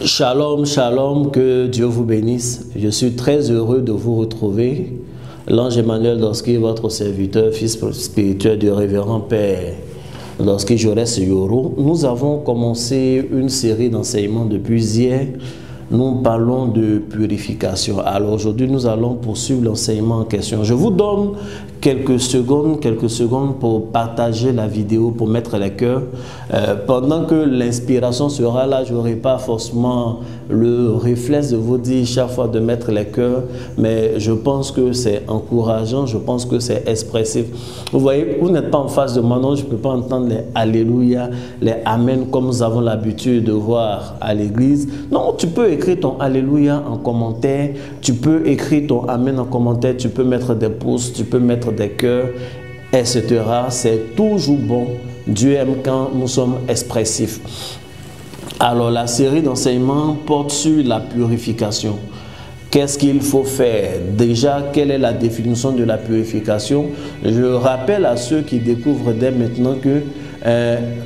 Shalom, shalom, que Dieu vous bénisse. Je suis très heureux de vous retrouver. L'ange Emmanuel Dorski, votre serviteur, fils spirituel du révérend Père Dorski Jaurès Yoro. Nous avons commencé une série d'enseignements depuis hier. Nous parlons de purification. Alors aujourd'hui, nous allons poursuivre l'enseignement en question. Je vous donne quelques secondes pour partager la vidéo, pour mettre les cœurs. Pendant que l'inspiration sera là, je n'aurai pas forcément le réflexe de vous dire chaque fois de mettre les cœurs, mais je pense que c'est encourageant, je pense que c'est expressif. Vous voyez, vous n'êtes pas en face de moi, non, je ne peux pas entendre les Alléluia, les Amen comme nous avons l'habitude de voir à l'église. Non, tu peux écrire ton Alléluia en commentaire, tu peux écrire ton Amen en commentaire, tu peux mettre des pouces, tu peux mettre des cœurs, etc. C'est toujours bon. Dieu aime quand nous sommes expressifs. Alors, la série d'enseignements porte sur la purification. Qu'est-ce qu'il faut faire? Déjà, quelle est la définition de la purification? Je rappelle à ceux qui découvrent dès maintenant que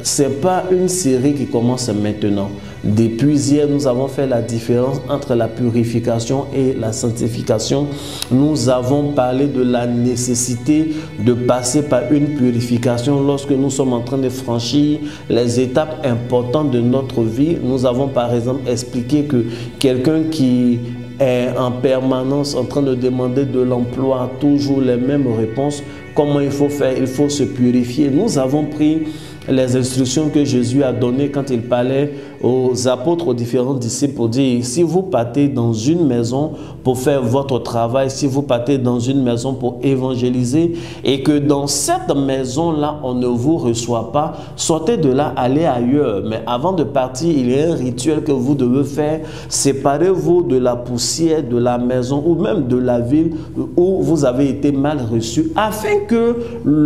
ce n'est pas une série qui commence maintenant. Depuis hier, nous avons fait la différence entre la purification et la sanctification. Nous avons parlé de la nécessité de passer par une purification lorsque nous sommes en train de franchir les étapes importantes de notre vie. Nous avons par exemple expliqué que quelqu'un qui est en permanence en train de demander de l'emploi, toujours les mêmes réponses, comment il faut faire? Il faut se purifier. Nous avons pris les instructions que Jésus a données quand il parlait aux apôtres, aux différents disciples pour dire, si vous partez dans une maison pour faire votre travail, si vous partez dans une maison pour évangéliser et que dans cette maison-là, on ne vous reçoit pas, sortez de là, allez ailleurs. Mais avant de partir, il y a un rituel que vous devez faire. Séparez-vous de la poussière de la maison ou même de la ville où vous avez été mal reçu, afin que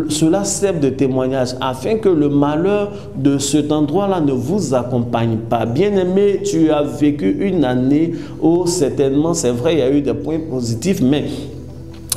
cela serve de témoignage, afin que le malheur de cet endroit-là ne vous accompagne pas. Bien-aimé, tu as vécu une année où certainement, c'est vrai, il y a eu des points positifs, mais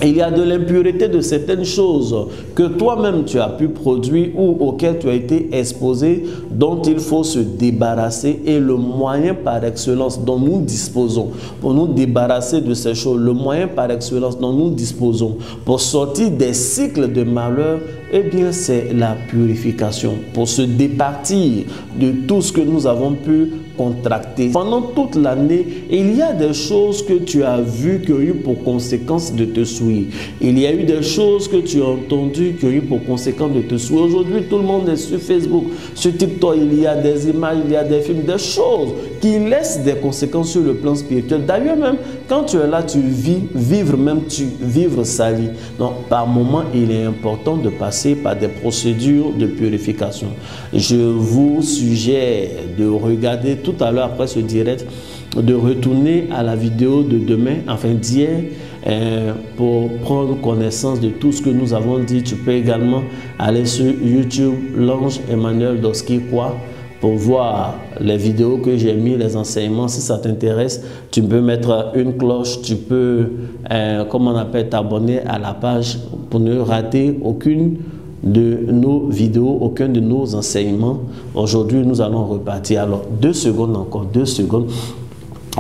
il y a de l'impureté de certaines choses que toi-même tu as pu produire ou auxquelles tu as été exposé, dont il faut se débarrasser. Et le moyen par excellence dont nous disposons pour nous débarrasser de ces choses, le moyen par excellence dont nous disposons pour sortir des cycles de malheur, eh bien c'est la purification. Pour se départir de tout ce que nous avons pu contracté. Pendant toute l'année, il y a des choses que tu as vues qui ont eu pour conséquence de te souiller. Il y a eu des choses que tu as entendues qui ont eu pour conséquence de te souiller. Aujourd'hui, tout le monde est sur Facebook, sur TikTok, il y a des images, il y a des films, des choses qui laissent des conséquences sur le plan spirituel. D'ailleurs, même quand tu es là, tu vis, vivre sali. Donc, par moment, il est important de passer par des procédures de purification. Je vous suggère de regarder tout à l'heure après ce direct, de retourner à la vidéo de demain, enfin d'hier, pour prendre connaissance de tout ce que nous avons dit. Tu peux également aller sur YouTube, L'Ange Emmanuel Doski quoi, pour voir les vidéos que j'ai mis, les enseignements. Si ça t'intéresse, tu peux mettre une cloche, tu peux, comment on appelle, t'abonner à la page pour ne rater aucune de nos vidéos, aucun de nos enseignements. Aujourd'hui, nous allons repartir. Alors, 2 secondes encore, 2 secondes.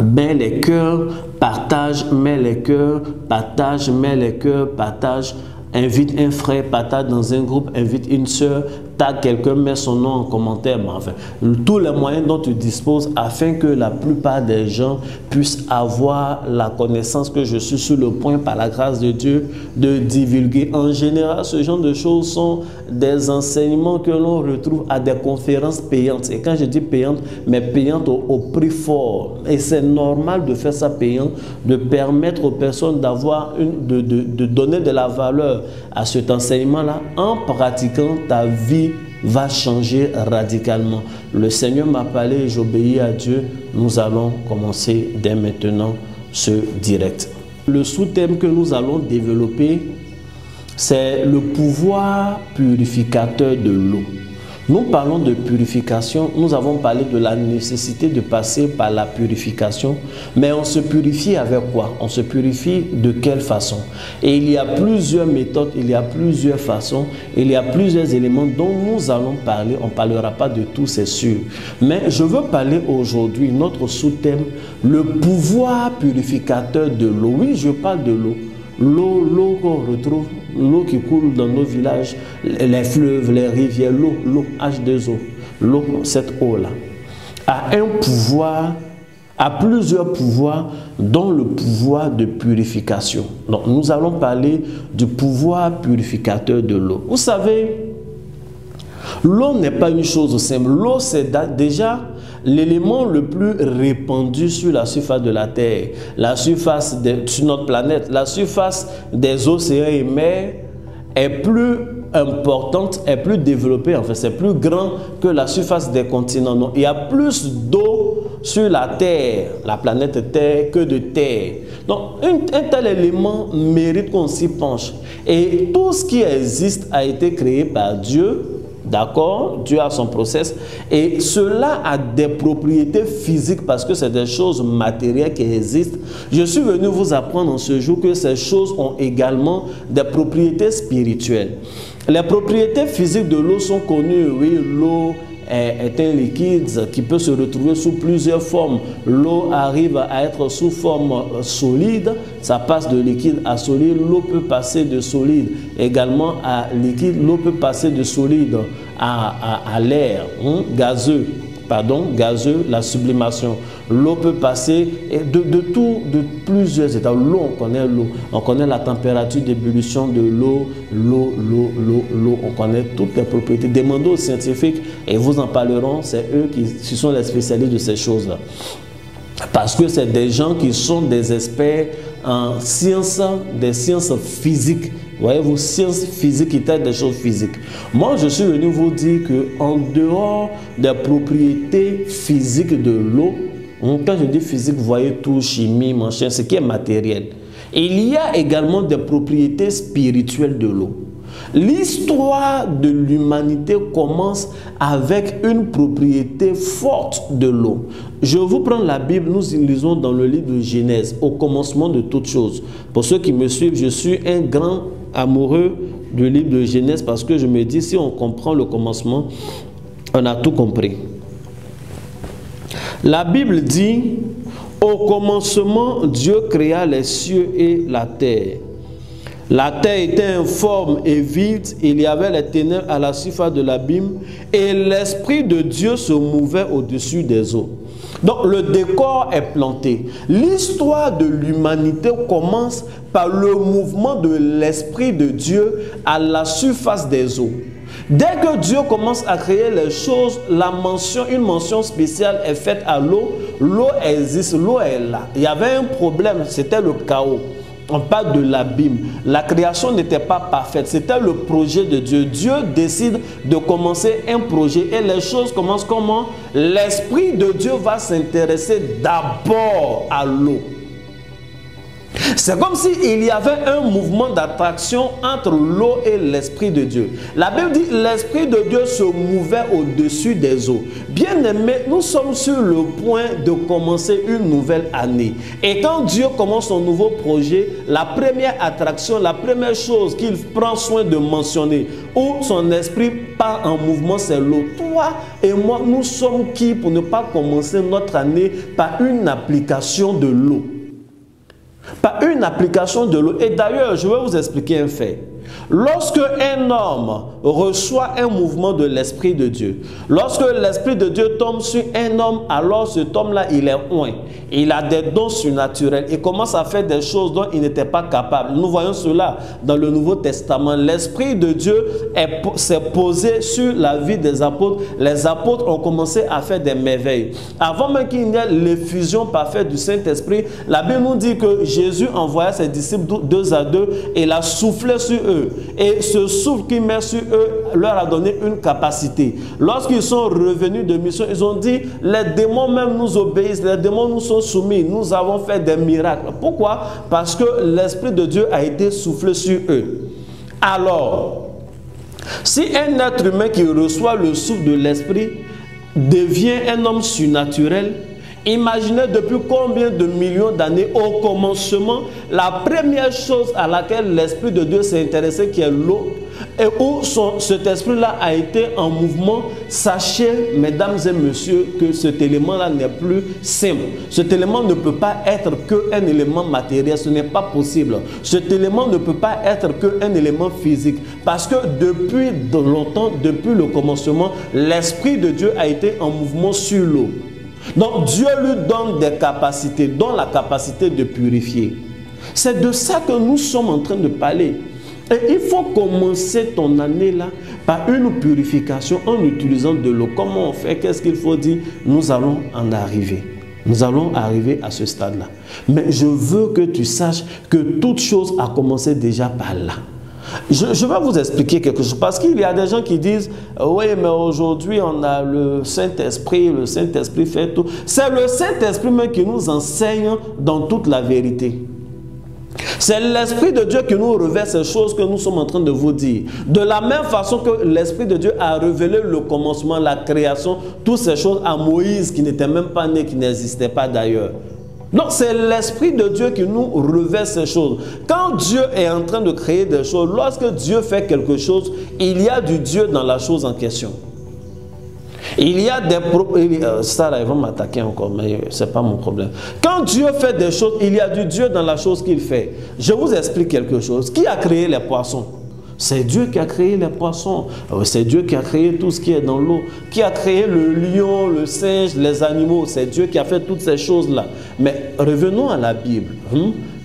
Mets les cœurs, partage, mets les cœurs, partage, mets les cœurs, partage. Invite un frère, partage dans un groupe, invite une soeur, tag quelqu'un, met son nom en commentaire. Mais enfin, tous les moyens dont tu disposes afin que la plupart des gens puissent avoir la connaissance que je suis sur le point, par la grâce de Dieu, de divulguer. En général, ce genre de choses sont des enseignements que l'on retrouve à des conférences payantes. Et quand je dis payantes, mais payantes au prix fort. Et c'est normal de faire ça payant, de permettre aux personnes d'avoir de donner de la valeur à cet enseignement-là. En pratiquant, ta vie va changer radicalement. Le Seigneur m'a parlé et j'obéis à Dieu. Nous allons commencer dès maintenant ce direct. Le sous-thème que nous allons développer, c'est le pouvoir purificateur de l'eau. Nous parlons de purification, nous avons parlé de la nécessité de passer par la purification, mais on se purifie avec quoi? On se purifie de quelle façon? Et il y a plusieurs méthodes, il y a plusieurs façons, il y a plusieurs éléments dont nous allons parler. On ne parlera pas de tout, c'est sûr. Mais je veux parler aujourd'hui, notre sous-thème, le pouvoir purificateur de l'eau. Oui, je parle de l'eau. L'eau qu'on retrouve, l'eau qui coule dans nos villages, les fleuves, les rivières, l'eau H2O, l'eau, cette eau-là, a un pouvoir, a plusieurs pouvoirs, dont le pouvoir de purification. Donc, nous allons parler du pouvoir purificateur de l'eau. Vous savez, l'eau n'est pas une chose simple. L'eau, c'est déjà l'élément le plus répandu sur la surface de la Terre, sur notre planète. La surface des océans et mers est plus importante, est plus développée, en fait, c'est plus grand que la surface des continents. Donc, il y a plus d'eau sur la Terre, la planète Terre, que de terre. Donc, un tel élément mérite qu'on s'y penche. Et tout ce qui existe a été créé par Dieu. D'accord? Dieu a son process et cela a des propriétés physiques parce que c'est des choses matérielles qui existent. Je suis venu vous apprendre en ce jour que ces choses ont également des propriétés spirituelles. Les propriétés physiques de l'eau sont connues. Oui, l'eau est un liquide qui peut se retrouver sous plusieurs formes. L'eau arrive à être sous forme solide, ça passe de liquide à solide. L'eau peut passer de solide également à liquide. L'eau peut passer de solide à l'air, gazeux, la sublimation. L'eau peut passer de plusieurs états. L'eau, on connaît l'eau. On connaît la température d'ébullition de l'eau, on connaît toutes les propriétés. Demandez aux scientifiques et vous en parleront. C'est eux qui sont les spécialistes de ces choses-là. Parce que c'est des gens qui sont des experts en sciences, des sciences physiques. Voyez-vous, sciences physiques qui traitent des choses physiques. Moi, je suis venu vous dire qu'en dehors des propriétés physiques de l'eau, quand je dis physique, vous voyez tout, chimie, machin, ce qui est matériel. Il y a également des propriétés spirituelles de l'eau. L'histoire de l'humanité commence avec une propriété forte de l'eau. Je vous prends la Bible, nous lisons dans le livre de Genèse, au commencement de toutes choses. Pour ceux qui me suivent, je suis un grand amoureux du livre de Genèse parce que je me dis, si on comprend le commencement, on a tout compris. La Bible dit, au commencement, Dieu créa les cieux et la terre. La terre était informe et vide, il y avait les ténèbres à la surface de l'abîme, et l'Esprit de Dieu se mouvait au-dessus des eaux. Donc le décor est planté. L'histoire de l'humanité commence par le mouvement de l'Esprit de Dieu à la surface des eaux. Dès que Dieu commence à créer les choses, une mention spéciale est faite à l'eau. L'eau existe, l'eau est là. Il y avait un problème, c'était le chaos. On parle de l'abîme. La création n'était pas parfaite. C'était le projet de Dieu. Dieu décide de commencer un projet et les choses commencent comment? L'Esprit de Dieu va s'intéresser d'abord à l'eau. C'est comme s'il y avait un mouvement d'attraction entre l'eau et l'Esprit de Dieu. La Bible dit l'Esprit de Dieu se mouvait au-dessus des eaux. Bien aimé, nous sommes sur le point de commencer une nouvelle année. Et quand Dieu commence son nouveau projet, la première attraction, la première chose qu'il prend soin de mentionner, où son esprit part en mouvement, c'est l'eau. Toi et moi, nous sommes qui pour ne pas commencer notre année par une application de l'eau? Par une application de l'eau. Et d'ailleurs, je vais vous expliquer un fait. Lorsque un homme reçoit un mouvement de l'Esprit de Dieu, lorsque l'Esprit de Dieu tombe sur un homme, alors cet homme-là, il est oint. Il a des dons surnaturels. Il commence à faire des choses dont il n'était pas capable. Nous voyons cela dans le Nouveau Testament. L'Esprit de Dieu s'est posé sur la vie des apôtres. Les apôtres ont commencé à faire des merveilles. Avant même qu'il y ait l'effusion parfaite du Saint-Esprit, la Bible nous dit que Jésus envoya ses disciples 2 à 2 et il a soufflé sur eux. Et ce souffle qu'il met sur eux leur a donné une capacité. Lorsqu'ils sont revenus de mission, ils ont dit, les démons même nous obéissent, les démons nous sont soumis, nous avons fait des miracles. Pourquoi? Parce que l'Esprit de Dieu a été soufflé sur eux. Alors, si un être humain qui reçoit le souffle de l'Esprit devient un homme surnaturel, imaginez depuis combien de millions d'années, au commencement, la première chose à laquelle l'Esprit de Dieu s'est intéressé, qui est l'eau, et où cet esprit-là a été en mouvement. Sachez, mesdames et messieurs, que cet élément-là n'est plus simple. Cet élément ne peut pas être qu'un élément matériel, ce n'est pas possible. Cet élément ne peut pas être qu'un élément physique, parce que depuis longtemps, depuis le commencement, l'Esprit de Dieu a été en mouvement sur l'eau. Donc Dieu lui donne des capacités, dont la capacité de purifier. C'est de ça que nous sommes en train de parler. Et il faut commencer ton année là par une purification en utilisant de l'eau. Comment on fait? Qu'est-ce qu'il faut dire? Nous allons en arriver. Nous allons arriver à ce stade-là. Mais je veux que tu saches que toute chose a commencé déjà par là. Je vais vous expliquer quelque chose, parce qu'il y a des gens qui disent oui, mais aujourd'hui on a le Saint-Esprit fait tout. C'est le Saint-Esprit même qui nous enseigne dans toute la vérité. C'est l'Esprit de Dieu qui nous révèle ces choses que nous sommes en train de vous dire. De la même façon que l'Esprit de Dieu a révélé le commencement, la création, toutes ces choses à Moïse qui n'était même pas né, qui n'existait pas d'ailleurs. Donc c'est l'Esprit de Dieu qui nous révèle ces choses. Quand Dieu est en train de créer des choses, lorsque Dieu fait quelque chose, il y a du Dieu dans la chose en question. Il y a des... Ça là, ils vont m'attaquer encore, mais ce n'est pas mon problème. Quand Dieu fait des choses, il y a du Dieu dans la chose qu'il fait. Je vous explique quelque chose. Qui a créé les poissons? C'est Dieu qui a créé les poissons. C'est Dieu qui a créé tout ce qui est dans l'eau. Qui a créé le lion, le singe, les animaux. C'est Dieu qui a fait toutes ces choses-là. Mais revenons à la Bible.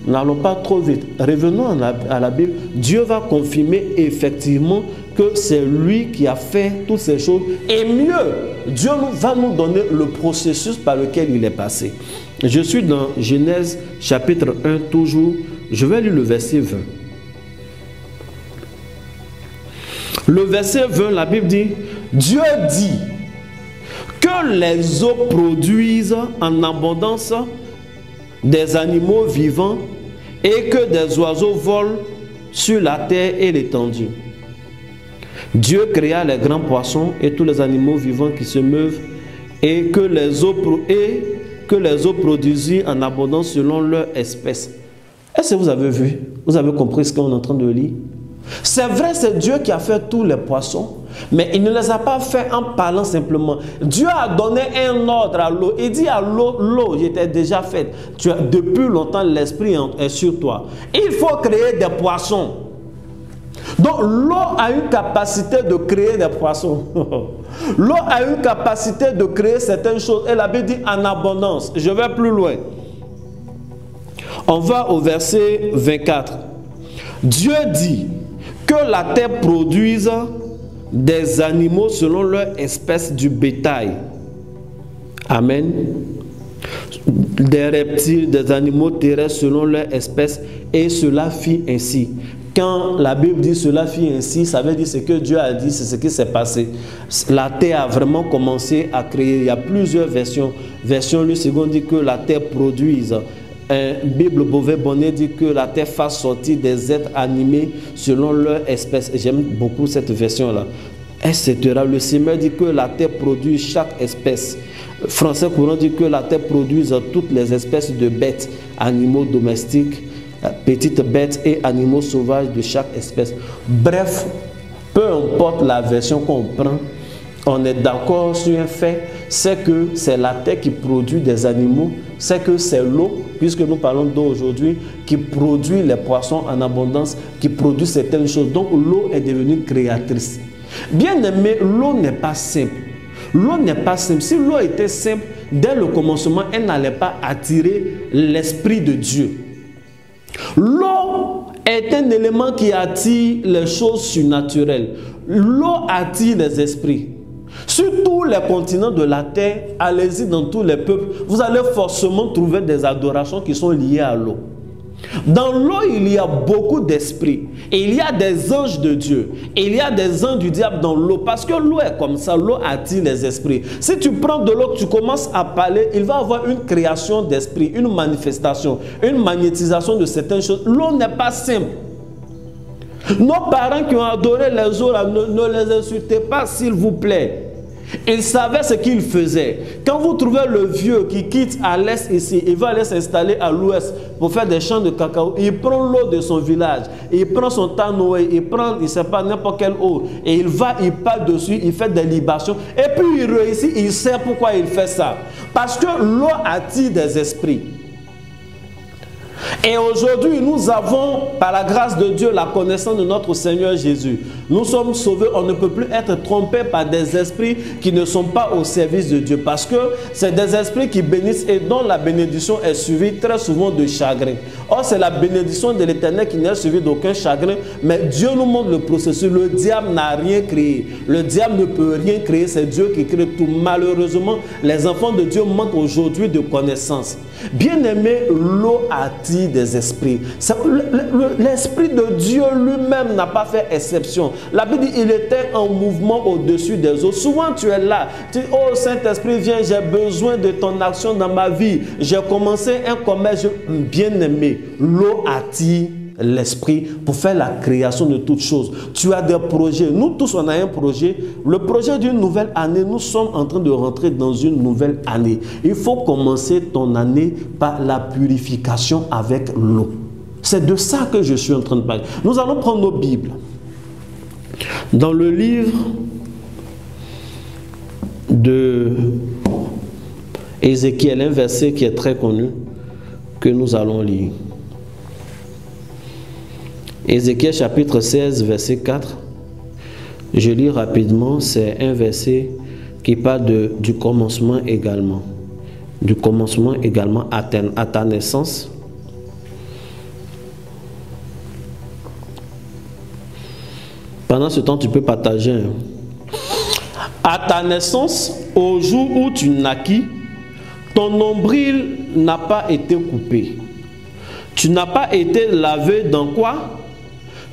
N'allons pas trop vite. Revenons à la Bible. Dieu va confirmer effectivement que c'est lui qui a fait toutes ces choses. Et mieux, Dieu va nous donner le processus par lequel il est passé. Je suis dans Genèse chapitre 1 toujours. Je vais lire le verset 20. Le verset 20, la Bible dit, Dieu dit que les eaux produisent en abondance des animaux vivants et que des oiseaux volent sur la terre et l'étendue. Dieu créa les grands poissons et tous les animaux vivants qui se meuvent et que les eaux produisent en abondance selon leur espèce. Est-ce que vous avez vu? Vous avez compris ce qu'on est en train de lire? C'est vrai, c'est Dieu qui a fait tous les poissons, Mais il ne les a pas fait en parlant simplement. Dieu a donné un ordre à l'eau. Il dit à l'eau, l'eau était déjà faite. Depuis longtemps, l'esprit est sur toi. Il faut créer des poissons. Donc l'eau a une capacité de créer des poissons. L'eau a une capacité de créer certaines choses. Et la Bible dit en abondance. Je vais plus loin. On va au verset 24. Dieu dit que la terre produise des animaux selon leur espèce du bétail. Amen. Des reptiles, des animaux terrestres selon leur espèce. Et cela fit ainsi. Quand la Bible dit cela fit ainsi, ça veut dire ce que Dieu a dit, c'est ce qui s'est passé. La terre a vraiment commencé à créer. Il y a plusieurs versions. Version le second dit que la terre produise. Bible Beauvais-Bonnet dit que la terre fasse sortir des êtres animés selon leur espèce. J'aime beaucoup cette version-là. Etc. Le Seigneur dit que la terre produit chaque espèce. Français courant dit que la terre produise toutes les espèces de bêtes, animaux domestiques, petites bêtes et animaux sauvages de chaque espèce. Bref, peu importe la version qu'on prend, on est d'accord sur un fait, c'est que c'est la terre qui produit des animaux, c'est que c'est l'eau, puisque nous parlons d'eau aujourd'hui, qui produit les poissons en abondance, qui produit certaines choses. Donc l'eau est devenue créatrice. Bien aimé, l'eau n'est pas simple. L'eau n'est pas simple. Si l'eau était simple, dès le commencement, elle n'allait pas attirer l'Esprit de Dieu. L'eau est un élément qui attire les choses surnaturelles. L'eau attire les esprits. Sur tous les continents de la terre, allez-y dans tous les peuples, vous allez forcément trouver des adorations qui sont liées à l'eau. Dans l'eau, il y a beaucoup d'esprits. Et il y a des anges de Dieu. Et il y a des anges du diable dans l'eau. Parce que l'eau est comme ça. L'eau attire les esprits. Si tu prends de l'eau, tu commences à parler, il va y avoir une création d'esprit, une manifestation, une magnétisation de certaines choses. L'eau n'est pas simple. Nos parents qui ont adoré les eaux, ne les insultez pas, s'il vous plaît. Ils savaient ce qu'ils faisaient. Quand vous trouvez le vieux qui quitte à l'est ici, il va aller s'installer à l'ouest pour faire des champs de cacao. Il prend l'eau de son village, il prend son tanoé, il prend, il ne sait pas n'importe quelle eau, et il va, il part dessus, il fait des libations, et puis il réussit, il sait pourquoi il fait ça. Parce que l'eau attire des esprits. Et aujourd'hui, nous avons, par la grâce de Dieu, la connaissance de notre Seigneur Jésus. Nous sommes sauvés, on ne peut plus être trompé par des esprits qui ne sont pas au service de Dieu. Parce que c'est des esprits qui bénissent et dont la bénédiction est suivie très souvent de chagrin. Or, c'est la bénédiction de l'Éternel qui n'est suivie d'aucun chagrin. Mais Dieu nous montre le processus. Le diable n'a rien créé. Le diable ne peut rien créer. C'est Dieu qui crée tout. Malheureusement, les enfants de Dieu manquent aujourd'hui de connaissance. Bien aimé, l'eau attire des esprits. L'Esprit de Dieu lui-même n'a pas fait exception. La Bible dit qu'il était en mouvement au-dessus des eaux. Souvent tu es là, tu dis, oh Saint-Esprit, viens, j'ai besoin de ton action dans ma vie. J'ai commencé un commerce. Bien aimé, l'eau attire l'esprit pour faire la création de toutes choses. Tu as des projets. Nous tous, on a un projet. Le projet d'une nouvelle année, nous sommes en train de rentrer dans une nouvelle année. Il faut commencer ton année par la purification avec l'eau. C'est de ça que je suis en train de parler. Nous allons prendre nos Bibles. Dans le livre de Ézéchiel, un verset qui est très connu, que nous allons lire. Ézéchiel chapitre 16, verset 4. Je lis rapidement, c'est un verset qui parle du commencement également. Du commencement également à ta naissance. Pendant ce temps, tu peux partager. À ta naissance, au jour où tu naquis, ton nombril n'a pas été coupé. Tu n'as pas été lavé dans quoi?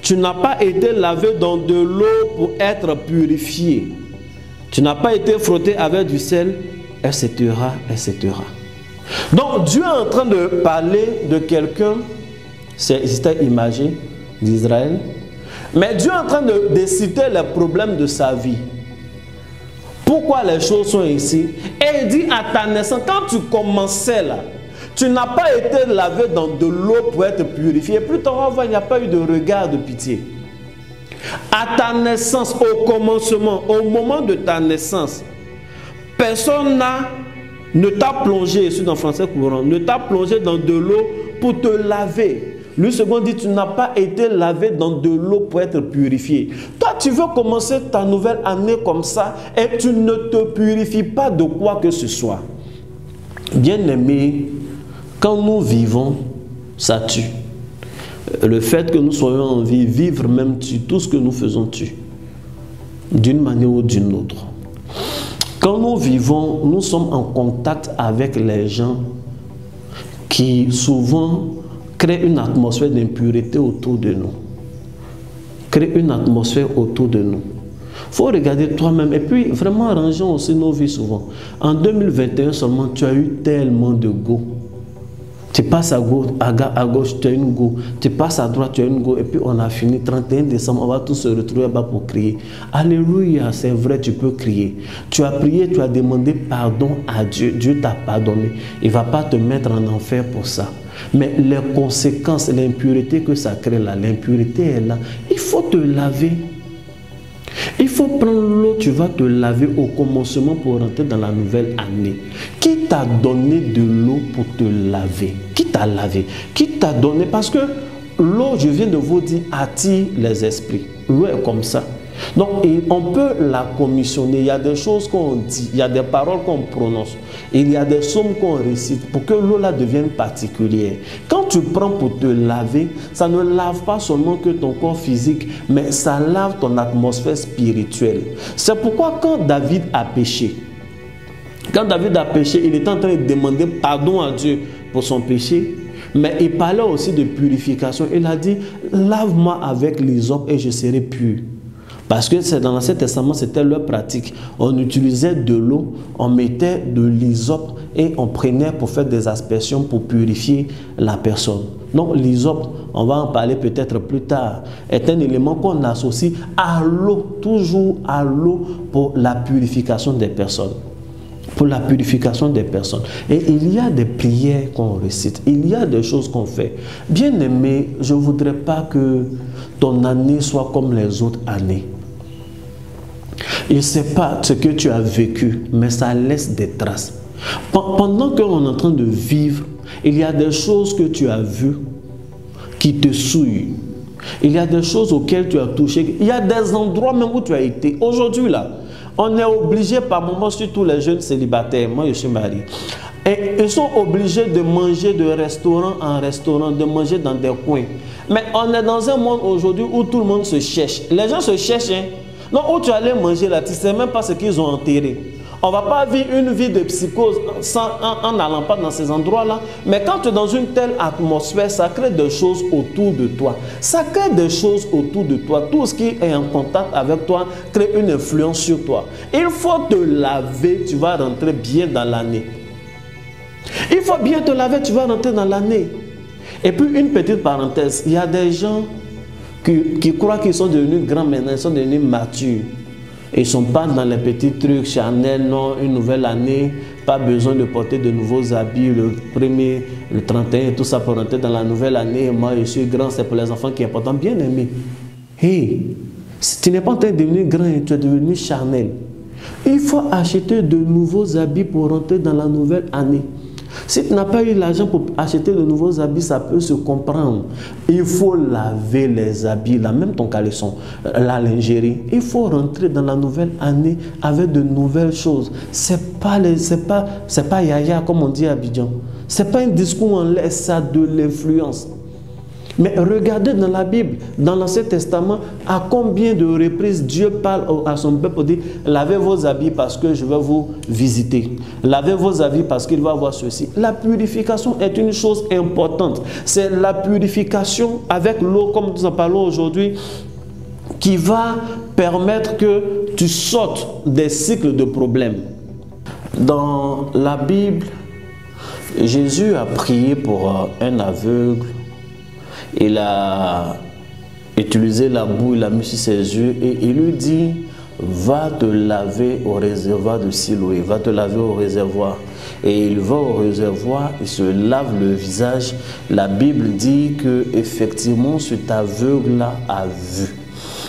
Tu n'as pas été lavé dans de l'eau pour être purifié. Tu n'as pas été frotté avec du sel, etc., etc. Donc, Dieu est en train de parler de quelqu'un, c'était imagé d'Israël, mais Dieu est en train de citer les problèmes de sa vie. Pourquoi les choses sont ici? Et il dit à ta naissance, quand tu commençais là, tu n'as pas été lavé dans de l'eau pour être purifié. Plus tard, on va voir, il n'y a pas eu de regard de pitié. À ta naissance, au commencement, au moment de ta naissance, personne ne t'a plongé, je suis en français courant, ne t'a plongé dans de l'eau pour te laver. Le second dit, tu n'as pas été lavé dans de l'eau pour être purifié. Toi, tu veux commencer ta nouvelle année comme ça et tu ne te purifies pas de quoi que ce soit. Bien-aimé, quand nous vivons, ça tue. Le fait que nous soyons en vie, vivre même tue. Tout ce que nous faisons tue. D'une manière ou d'une autre. Quand nous vivons, nous sommes en contact avec les gens qui souvent créent une atmosphère d'impureté autour de nous. Créent une atmosphère autour de nous. Il faut regarder toi-même et puis vraiment rangeons aussi nos vies souvent. En 2021 seulement, tu as eu tellement de go. Tu passes à gauche, tu as une go. Tu passes à droite, tu as une go. Et puis on a fini, 31 décembre, on va tous se retrouver là-bas pour crier. Alléluia, c'est vrai, tu peux crier. Tu as prié, tu as demandé pardon à Dieu. Dieu t'a pardonné. Il ne va pas te mettre en enfer pour ça. Mais les conséquences, l'impureté que ça crée là, l'impureté est là. Il faut te laver. Il faut prendre l'eau, tu vas te laver au commencement pour rentrer dans la nouvelle année. Qui t'a donné de l'eau pour te laver? Qui t'a lavé? Qui t'a donné? Parce que l'eau, je viens de vous dire, attire les esprits. L'eau est comme ça. Donc, on peut la commissionner. Il y a des choses qu'on dit, il y a des paroles qu'on prononce, il y a des psaumes qu'on récite pour que l'eau là devienne particulière. Quand tu prends pour te laver, ça ne lave pas seulement que ton corps physique, mais ça lave ton atmosphère spirituelle. C'est pourquoi quand David a péché, il était en train de demander pardon à Dieu pour son péché. Mais il parlait aussi de purification. Il a dit, lave-moi avec l'hysope et je serai pur. Parce que dans l'Ancien Testament, c'était leur pratique. On utilisait de l'eau, on mettait de l'hysope et on prenait pour faire des aspersions pour purifier la personne. Donc l'hysope, on va en parler peut-être plus tard, est un élément qu'on associe à l'eau, toujours à l'eau pour la purification des personnes. Pour la purification des personnes. Et il y a des prières qu'on récite, il y a des choses qu'on fait. Bien-aimé, je ne voudrais pas que ton année soit comme les autres années. Je ne sais pas ce que tu as vécu, mais ça laisse des traces. Pendant qu'on est en train de vivre, il y a des choses que tu as vues qui te souillent. Il y a des choses auxquelles tu as touché. Il y a des endroits même où tu as été. Aujourd'hui, là, on est obligé par moments, surtout les jeunes célibataires, moi je suis marié, et ils sont obligés de manger de restaurant en restaurant, de manger dans des coins. Mais on est dans un monde aujourd'hui où tout le monde se cherche. Les gens se cherchent. Hein? Donc où tu allais manger là, tu ne sais même pas ce qu'ils ont enterré. On ne va pas vivre une vie de psychose en n'allant pas dans ces endroits-là. Mais quand tu es dans une telle atmosphère, ça crée des choses autour de toi. Ça crée des choses autour de toi. Tout ce qui est en contact avec toi crée une influence sur toi. Il faut te laver, tu vas rentrer bien dans l'année. Il faut bien te laver, tu vas rentrer dans l'année. Et puis une petite parenthèse, il y a des gens qui croient qu'ils sont devenus grands maintenant, ils sont devenus matures. Ils ne sont pas dans les petits trucs Chanel, non, une nouvelle année, pas besoin de porter de nouveaux habits, le 1er, le 31, tout ça pour rentrer dans la nouvelle année. Moi, je suis grand, c'est pour les enfants qui est important. Bien aimé. Hey, si tu n'es pas en train de devenir grand, tu es devenu Chanel. Il faut acheter de nouveaux habits pour rentrer dans la nouvelle année. Si tu n'as pas eu l'argent pour acheter de nouveaux habits, ça peut se comprendre. Il faut laver les habits, là, même ton caleçon, la lingerie. Il faut rentrer dans la nouvelle année avec de nouvelles choses. C'est pas yaya comme on dit à Abidjan. C'est pas un discours où on laisse ça de l'influence. Mais regardez dans la Bible, dans l'Ancien Testament, à combien de reprises Dieu parle à son peuple pour dire « Lavez vos habits parce que je vais vous visiter. Lavez vos habits parce qu'il va voir ceci. » La purification est une chose importante. C'est la purification avec l'eau, comme nous en parlons aujourd'hui, qui va permettre que tu sortes des cycles de problèmes. Dans la Bible, Jésus a prié pour un aveugle. Il a utilisé la boue, il a mis sur ses yeux et il lui dit « Va te laver au réservoir de Siloé, va te laver au réservoir. » Et il va au réservoir, il se lave le visage. La Bible dit que effectivement cet aveugle-là a vu.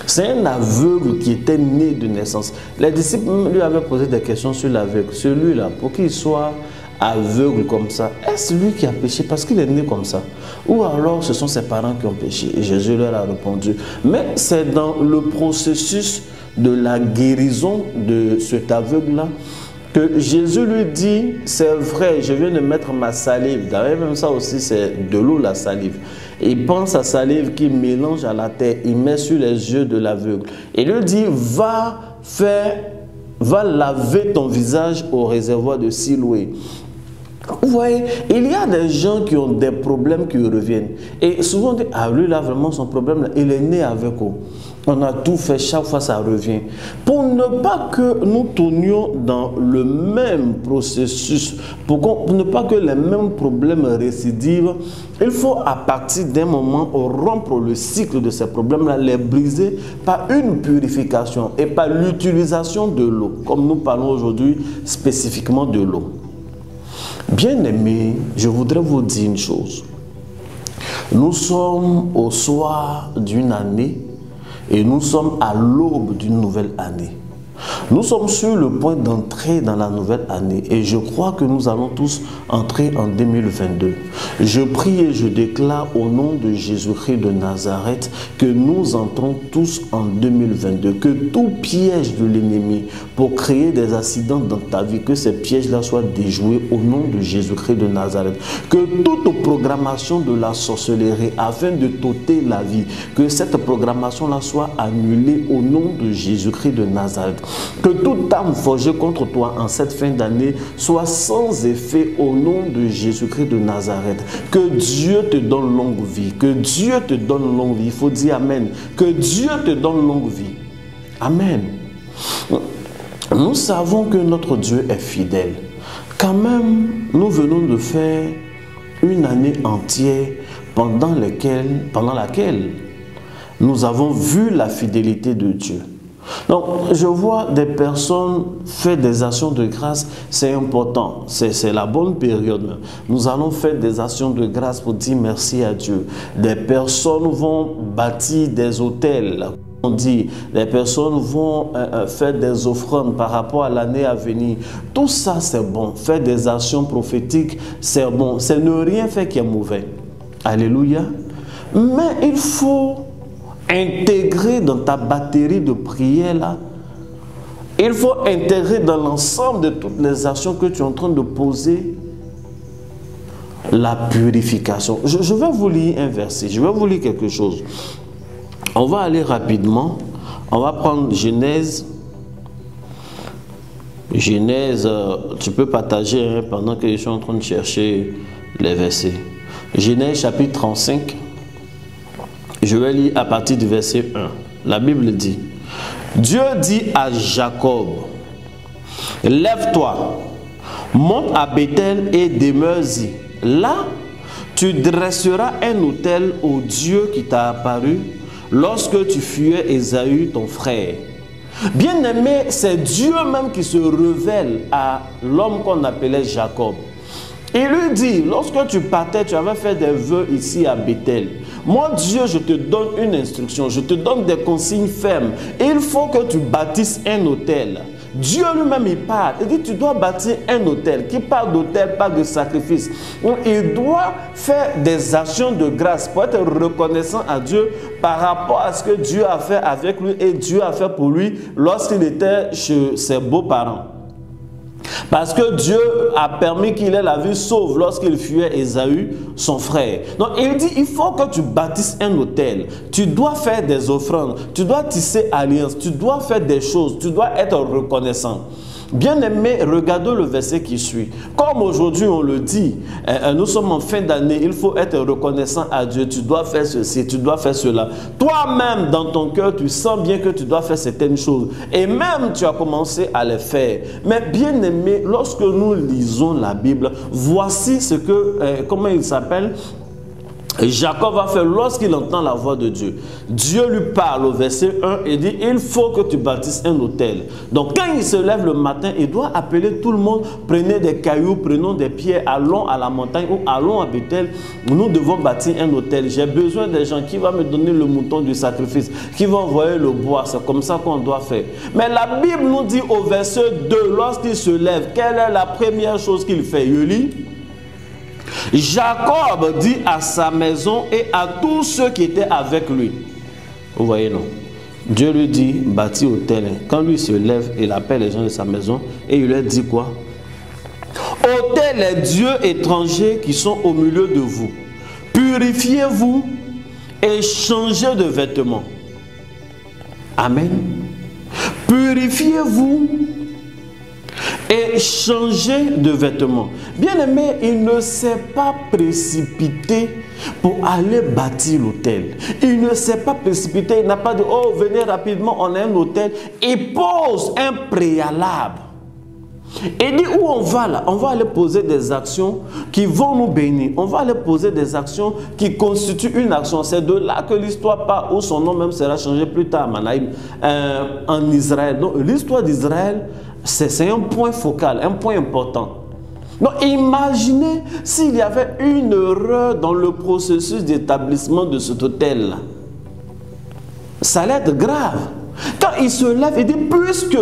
C'est un aveugle qui était né de naissance. Les disciples lui avaient posé des questions sur l'aveugle. Celui-là, pour qu'il soit aveugle comme ça, est-ce lui qui a péché parce qu'il est né comme ça? Ou alors ce sont ses parents qui ont péché? Et Jésus leur a répondu. Mais c'est dans le processus de la guérison de cet aveugle-là que Jésus lui dit, c'est vrai, je viens de mettre ma salive. D'ailleurs, même ça aussi, c'est de l'eau, la salive. Il prend sa salive qu'il mélange à la terre, il met sur les yeux de l'aveugle. Et lui dit, va laver ton visage au réservoir de Siloé. Vous voyez, il y a des gens qui ont des problèmes qui reviennent. Et souvent, on dit, ah lui là, vraiment son problème, là, il est né avec eux. On a tout fait, chaque fois ça revient. Pour ne pas que nous tournions dans le même processus, pour ne pas que les mêmes problèmes récidivent, il faut à partir d'un moment rompre le cycle de ces problèmes-là, les briser par une purification et par l'utilisation de l'eau, comme nous parlons aujourd'hui spécifiquement de l'eau. Bien-aimés, je voudrais vous dire une chose. Nous sommes au soir d'une année et nous sommes à l'aube d'une nouvelle année. Nous sommes sur le point d'entrer dans la nouvelle année et je crois que nous allons tous entrer en 2022. Je prie et je déclare au nom de Jésus-Christ de Nazareth que nous entrons tous en 2022. Que tout piège de l'ennemi pour créer des accidents dans ta vie, que ces pièges-là soient déjoués au nom de Jésus-Christ de Nazareth. Que toute programmation de la sorcellerie afin de t'ôter la vie, que cette programmation-là soit annulée au nom de Jésus-Christ de Nazareth. Que toute arme forgée contre toi en cette fin d'année soit sans effet au nom de Jésus-Christ de Nazareth. Que Dieu te donne longue vie. Que Dieu te donne longue vie. Il faut dire Amen. Que Dieu te donne longue vie. Amen. Nous savons que notre Dieu est fidèle. Quand même, nous venons de faire une année entière pendant laquelle nous avons vu la fidélité de Dieu. Donc, je vois des personnes faire des actions de grâce, c'est important, c'est la bonne période. Nous allons faire des actions de grâce pour dire merci à Dieu. Des personnes vont bâtir des hôtels, on dit, des personnes vont faire des offrandes par rapport à l'année à venir. Tout ça, c'est bon. Faire des actions prophétiques, c'est bon. C'est ne rien faire qui est mauvais. Alléluia. Mais il faut intégrer dans ta batterie de prière là, il faut intégrer dans l'ensemble de toutes les actions que tu es en train de poser la purification. Je vais vous lire un verset, je vais vous lire quelque chose. On va aller rapidement, on va prendre Genèse. Genèse, tu peux partager hein, pendant que je suis en train de chercher les versets. Genèse chapitre 35. Je vais lire à partir du verset 1. La Bible dit, Dieu dit à Jacob, lève-toi, monte à Bethel et demeure-y. Là, tu dresseras un autel au Dieu qui t'a apparu lorsque tu fuyais Ésaü, ton frère. Bien-aimé, c'est Dieu même qui se révèle à l'homme qu'on appelait Jacob. Il lui dit, lorsque tu partais, tu avais fait des vœux ici à Bethel. Moi, Dieu, je te donne une instruction, je te donne des consignes fermes. Il faut que tu bâtisses un autel. Dieu lui-même, il parle. Il dit, tu dois bâtir un autel. Qui parle d'autel, parle de sacrifice. Donc, il doit faire des actions de grâce pour être reconnaissant à Dieu par rapport à ce que Dieu a fait avec lui et Dieu a fait pour lui lorsqu'il était chez ses beaux-parents. Parce que Dieu a permis qu'il ait la vie sauve lorsqu'il fuyait Ésaü, son frère. Donc il dit, il faut que tu bâtisses un autel. Tu dois faire des offrandes. Tu dois tisser alliance. Tu dois faire des choses. Tu dois être reconnaissant. Bien-aimé, regardons le verset qui suit. Comme aujourd'hui on le dit, nous sommes en fin d'année, il faut être reconnaissant à Dieu. Tu dois faire ceci, tu dois faire cela. Toi-même, dans ton cœur, tu sens bien que tu dois faire certaines choses. Et même, tu as commencé à les faire. Mais bien-aimé, lorsque nous lisons la Bible, voici ce que, comment il s'appelle? Jacob va faire lorsqu'il entend la voix de Dieu. Dieu lui parle au verset 1 et dit, il faut que tu bâtisses un autel. Donc quand il se lève le matin, il doit appeler tout le monde, prenez des cailloux, prenons des pierres, allons à la montagne ou allons à Bethel. Nous devons bâtir un autel. J'ai besoin des gens qui vont me donner le mouton du sacrifice, qui vont envoyer le bois. C'est comme ça qu'on doit faire. Mais la Bible nous dit au verset 2, lorsqu'il se lève, quelle est la première chose qu'il fait? Je lis. Jacob dit à sa maison et à tous ceux qui étaient avec lui. Vous voyez, non? Dieu lui dit, bâtis autel. Quand lui se lève, il appelle les gens de sa maison et il leur dit quoi? Ôtez les dieux étrangers qui sont au milieu de vous. Purifiez-vous et changez de vêtements. Amen. Purifiez-vous et changer de vêtements. Bien aimé, il ne s'est pas précipité pour aller bâtir l'autel. Il ne s'est pas précipité, il n'a pas dit, oh, venez rapidement, on a un autel. Il pose un préalable. Il dit, où on va là? On va aller poser des actions qui vont nous bénir. On va aller poser des actions qui constituent une action. C'est de là que l'histoire part, où son nom même sera changé plus tard, Manaïm, en Israël. Donc l'histoire d'Israël, c'est un point focal, un point important. Donc imaginez s'il y avait une erreur dans le processus d'établissement de cet hôtel-là. Ça allait être grave. Quand il se lève, il dit, puisque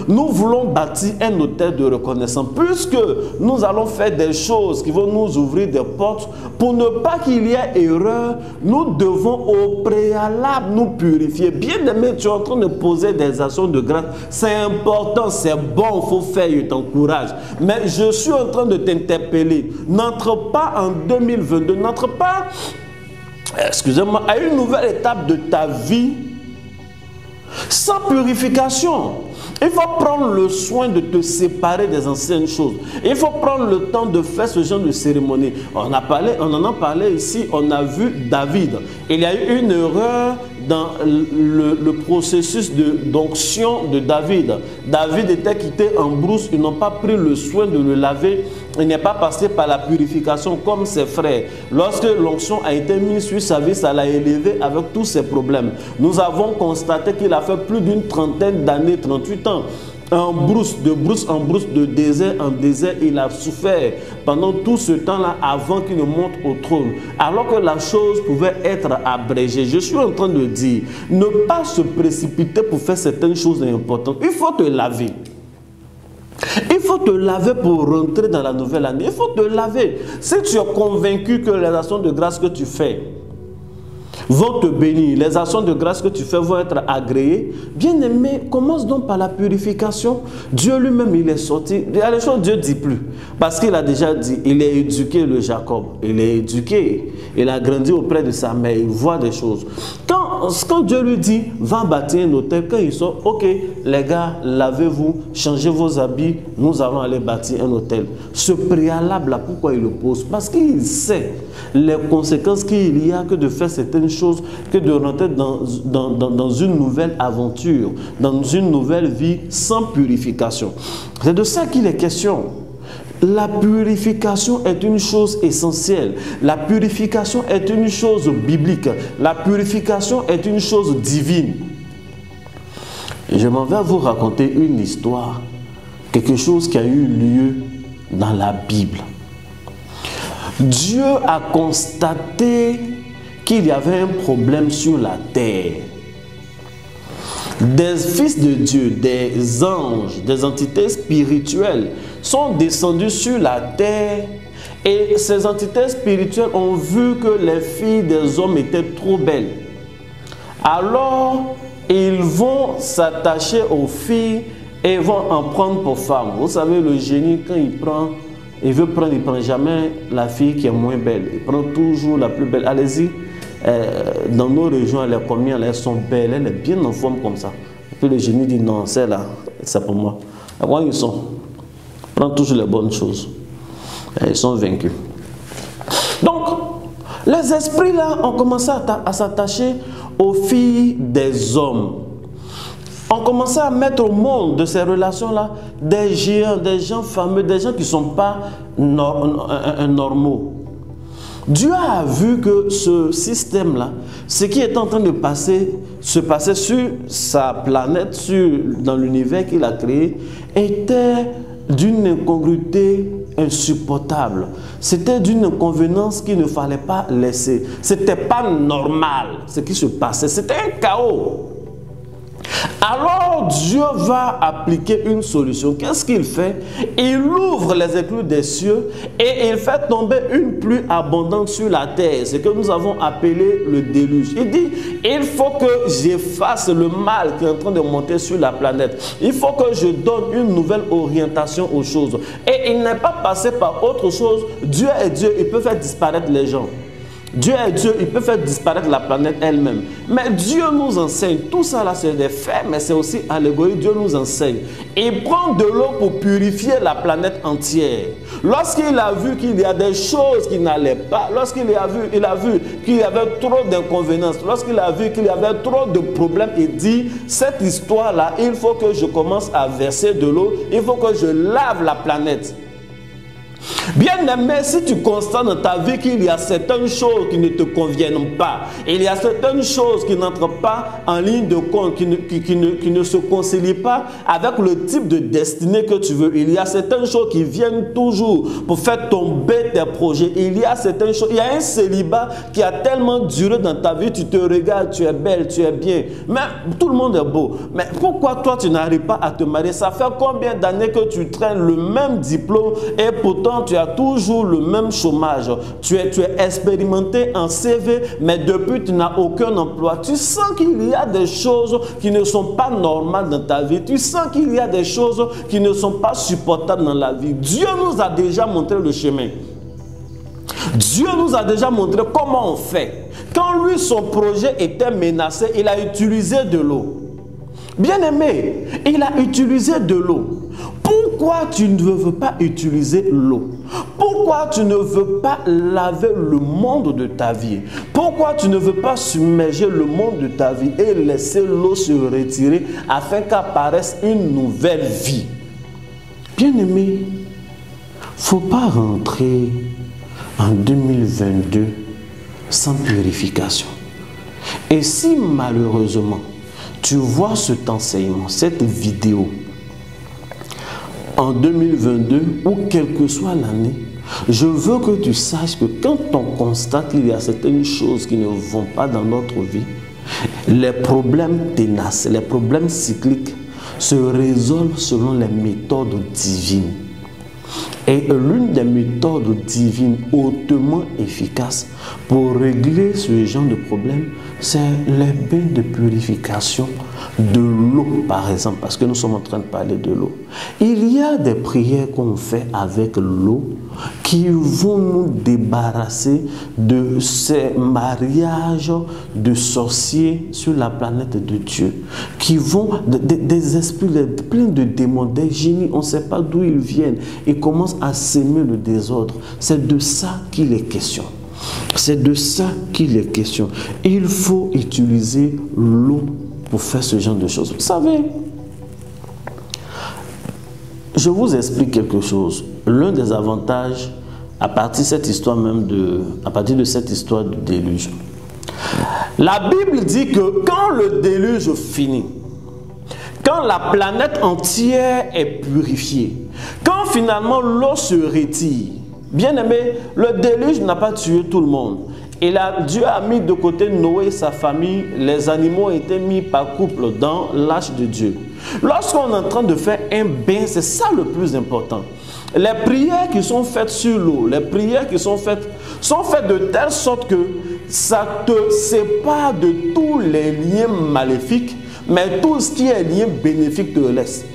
nous voulons bâtir un hôtel de reconnaissance, puisque nous allons faire des choses qui vont nous ouvrir des portes, pour ne pas qu'il y ait erreur, nous devons au préalable nous purifier. Bien aimé, tu es en train de poser des actions de grâce. C'est important, c'est bon, il faut faire, je t'encourage. Mais je suis en train de t'interpeller. N'entre pas en 2022, n'entre pas, excusez-moi, à une nouvelle étape de ta vie sans purification. Il faut prendre le soin de te séparer des anciennes choses. Il faut prendre le temps de faire ce genre de cérémonie. On en a parlé ici, on a vu David. Il y a eu une erreur dans le processus d'onction de David. David était quitté en brousse, ils n'ont pas pris le soin de le laver. Il n'est pas passé par la purification comme ses frères. Lorsque l'onction a été mise sur sa vie, ça l'a élevé avec tous ses problèmes. Nous avons constaté qu'il a fait plus d'une trentaine d'années, 38 ans. En brousse en brousse, de désert en désert, il a souffert pendant tout ce temps-là avant qu'il ne monte au trône. Alors que la chose pouvait être abrégée. Je suis en train de dire, ne pas se précipiter pour faire certaines choses importantes. Il faut te laver. Il faut te laver pour rentrer dans la nouvelle année. Il faut te laver. Si tu es convaincu que les actions de grâce que tu fais vont te bénir, les actions de grâce que tu fais vont être agréées, bien aimé, commence donc par la purification. Dieu lui-même, il est sorti. Il y a des choses que Dieu ne dit plus. Parce qu'il a déjà dit, il est éduqué le Jacob. Il est éduqué. Il a grandi auprès de sa mère. Il voit des choses. Quand Dieu lui dit, va bâtir un hôtel, quand il sort, ok, les gars, lavez-vous, changez vos habits, nous allons aller bâtir un hôtel. Ce préalable-là, pourquoi il le pose? Parce qu'il sait les conséquences qu'il y a que de faire certaines choses, que de rentrer dans une nouvelle aventure, dans une nouvelle vie sans purification. C'est de ça qu'il est question. La purification est une chose essentielle. La purification est une chose biblique. La purification est une chose divine. Je m'en vais vous raconter une histoire, quelque chose qui a eu lieu dans la Bible. Dieu a constaté qu'il y avait un problème sur la terre. Des fils de Dieu, des anges, des entités spirituelles sont descendus sur la terre et ces entités spirituelles ont vu que les filles des hommes étaient trop belles. Alors, ils vont s'attacher aux filles et vont en prendre pour femmes. Vous savez, le génie, quand il prend, il ne prend jamais la fille qui est moins belle. Il prend toujours la plus belle. Allez-y. Dans nos régions, elle est combien? Elles sont belles, elle est bien en forme comme ça. Et puis le génie dit non, celle-là, c'est pour moi. Alors, ils sont. Prends toujours les bonnes choses. Et ils sont vaincus. Donc, les esprits là ont commencé à s'attacher aux filles des hommes. On commençait à mettre au monde de ces relations-là des géants, des gens fameux, des gens qui ne sont pas normaux. Dieu a vu que ce système-là, ce qui est en train de se passer sur sa planète, dans l'univers qu'il a créé, était d'une incongruité insupportable. C'était d'une inconvénience qu'il ne fallait pas laisser. C'était pas normal ce qui se passait. C'était un chaos. Alors Dieu va appliquer une solution. Qu'est-ce qu'il fait? Il ouvre les écluses des cieux et il fait tomber une pluie abondante sur la terre. Ce que nous avons appelé le déluge. Il dit, il faut que j'efface le mal qui est en train de monter sur la planète. Il faut que je donne une nouvelle orientation aux choses. Et il n'est pas passé par autre chose. Dieu est Dieu, il peut faire disparaître les gens. Dieu est Dieu, il peut faire disparaître la planète elle-même. Mais Dieu nous enseigne, tout ça là c'est des faits, mais c'est aussi allégorie, Dieu nous enseigne. Il prend de l'eau pour purifier la planète entière. Lorsqu'il a vu qu'il y a des choses qui n'allaient pas, lorsqu'il a vu qu'il y avait trop d'inconvéniences, lorsqu'il a vu qu'il y avait trop de problèmes, il dit, cette histoire-là, il faut que je commence à verser de l'eau, il faut que je lave la planète. Bien-aimé, si tu constates dans ta vie qu'il y a certaines choses qui ne te conviennent pas, il y a certaines choses qui n'entrent pas en ligne de compte, qui ne se concilient pas avec le type de destinée que tu veux, il y a certaines choses qui viennent toujours pour faire tomber tes projets, il y a certaines choses, il y a un célibat qui a tellement duré dans ta vie, tu te regardes, tu es belle, tu es bien, mais tout le monde est beau, mais pourquoi toi tu n'arrives pas à te marier? Ça fait combien d'années que tu traînes le même diplôme et pourtant tu as toujours le même chômage, tu es expérimenté en CV, mais depuis tu n'as aucun emploi. Tu sens qu'il y a des choses qui ne sont pas normales dans ta vie, tu sens qu'il y a des choses qui ne sont pas supportables dans la vie. Dieu nous a déjà montré le chemin. Dieu nous a déjà montré comment on fait. Quand lui, son projet était menacé, il a utilisé de l'eau. Bien aimé, il a utilisé de l'eau. Pourquoi tu ne veux pas utiliser l'eau? Pourquoi tu ne veux pas laver le monde de ta vie? Pourquoi tu ne veux pas submerger le monde de ta vie et laisser l'eau se retirer afin qu'apparaisse une nouvelle vie? Bien-aimé, il ne faut pas rentrer en 2022 sans purification. Et si malheureusement, tu vois cet enseignement, cette vidéo, en 2022 ou quelle que soit l'année, je veux que tu saches que quand on constate qu'il y a certaines choses qui ne vont pas dans notre vie, les problèmes ténaces, les problèmes cycliques se résolvent selon les méthodes divines. Et l'une des méthodes divines hautement efficaces pour régler ce genre de problème, c'est les bains de purification de l'eau, par exemple, parce que nous sommes en train de parler de l'eau. Il y a des prières qu'on fait avec l'eau qui vont nous débarrasser de ces mariages de sorciers sur la planète de Dieu, qui vont, des esprits pleins de démons, des génies, on ne sait pas d'où ils viennent, et commencent à s'aimer le désordre. C'est de ça qu'il est question. C'est de ça qu'il est question. Il faut utiliser l'eau pour faire ce genre de choses. Vous savez, je vous explique quelque chose. L'un des avantages, à partir de cette histoire du déluge, la Bible dit que quand le déluge finit, quand la planète entière est purifiée, quand finalement l'eau se retire, bien aimé, le déluge n'a pas tué tout le monde. Et là, Dieu a mis de côté Noé et sa famille, les animaux ont été mis par couple dans l'arche de Dieu. Lorsqu'on est en train de faire un bain, c'est ça le plus important. Les prières qui sont faites sur l'eau, les prières qui sont faites de telle sorte que ça te sépare de tous les liens maléfiques, mais tout ce qui est lien bénéfique te laisse.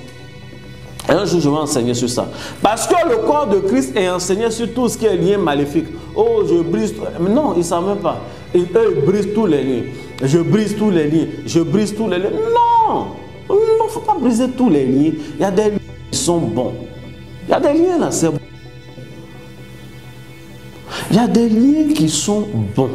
Un jour, je vais enseigner sur ça. Parce que le corps de Christ est enseigné sur tout ce qui est lien maléfique. Oh, je brise. Non, ils ne savent même pas. Eux, ils brisent tous les liens. Je brise tous les liens. Je brise tous les liens. Non! Il ne faut pas briser tous les liens. Il y a des liens qui sont bons. Il y a des liens là, c'est bon. Il y a des liens qui sont bons.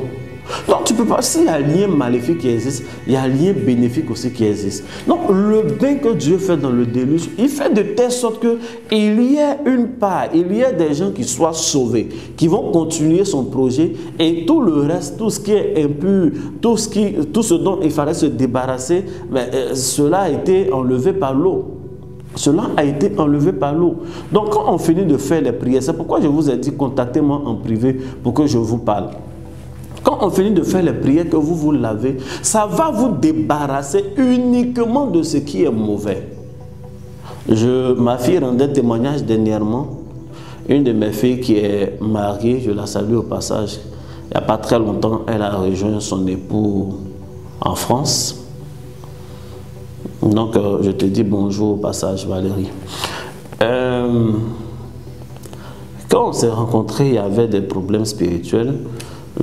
Donc tu peux pas, s'il y a un lien maléfique qui existe, il y a un lien bénéfique aussi qui existe. Donc le bien que Dieu fait dans le déluge, il fait de telle sorte qu'il y ait une part, il y ait des gens qui soient sauvés, qui vont continuer son projet, et tout le reste, tout ce qui est impur, tout ce dont il fallait se débarrasser, cela a été enlevé par l'eau. Cela a été enlevé par l'eau. Donc quand on finit de faire les prières, c'est pourquoi je vous ai dit contactez-moi en privé pour que je vous parle. Quand on finit de faire les prières, que vous vous lavez, ça va vous débarrasser uniquement de ce qui est mauvais. Ma fille rendait témoignage dernièrement. Une de mes filles qui est mariée, je la salue au passage. Il n'y a pas très longtemps, elle a rejoint son époux en France. Donc, je te dis bonjour au passage, Valérie. Quand on s'est rencontrés, il y avait des problèmes spirituels.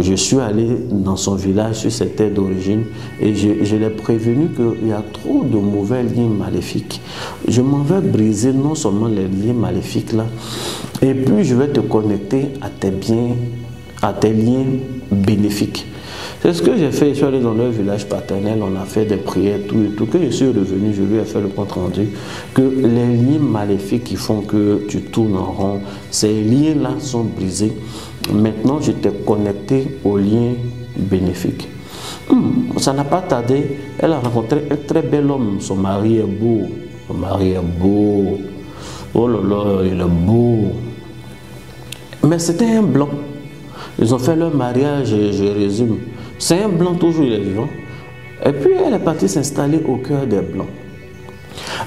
Je suis allé dans son village sur ses terres d'origine et je l'ai prévenu qu'il y a trop de mauvais liens maléfiques. Je m'en vais briser non seulement les liens maléfiques là, et puis je vais te connecter à tes biens, à tes liens bénéfiques. C'est ce que j'ai fait. Je suis allé dans leur village paternel, on a fait des prières, tout et tout. Quand je suis revenu, je lui ai fait le compte rendu que les liens maléfiques qui font que tu tournes en rond, ces liens-là sont brisés. Maintenant, je t'ai connecté aux liens bénéfiques. Ça n'a pas tardé. Elle a rencontré un très bel homme. Son mari est beau. Son mari est beau. Oh là là, il est beau. Mais c'était un blanc. Ils ont fait leur mariage, je résume. C'est un blanc, toujours il est vivant. Et puis elle est partie s'installer au cœur des blancs.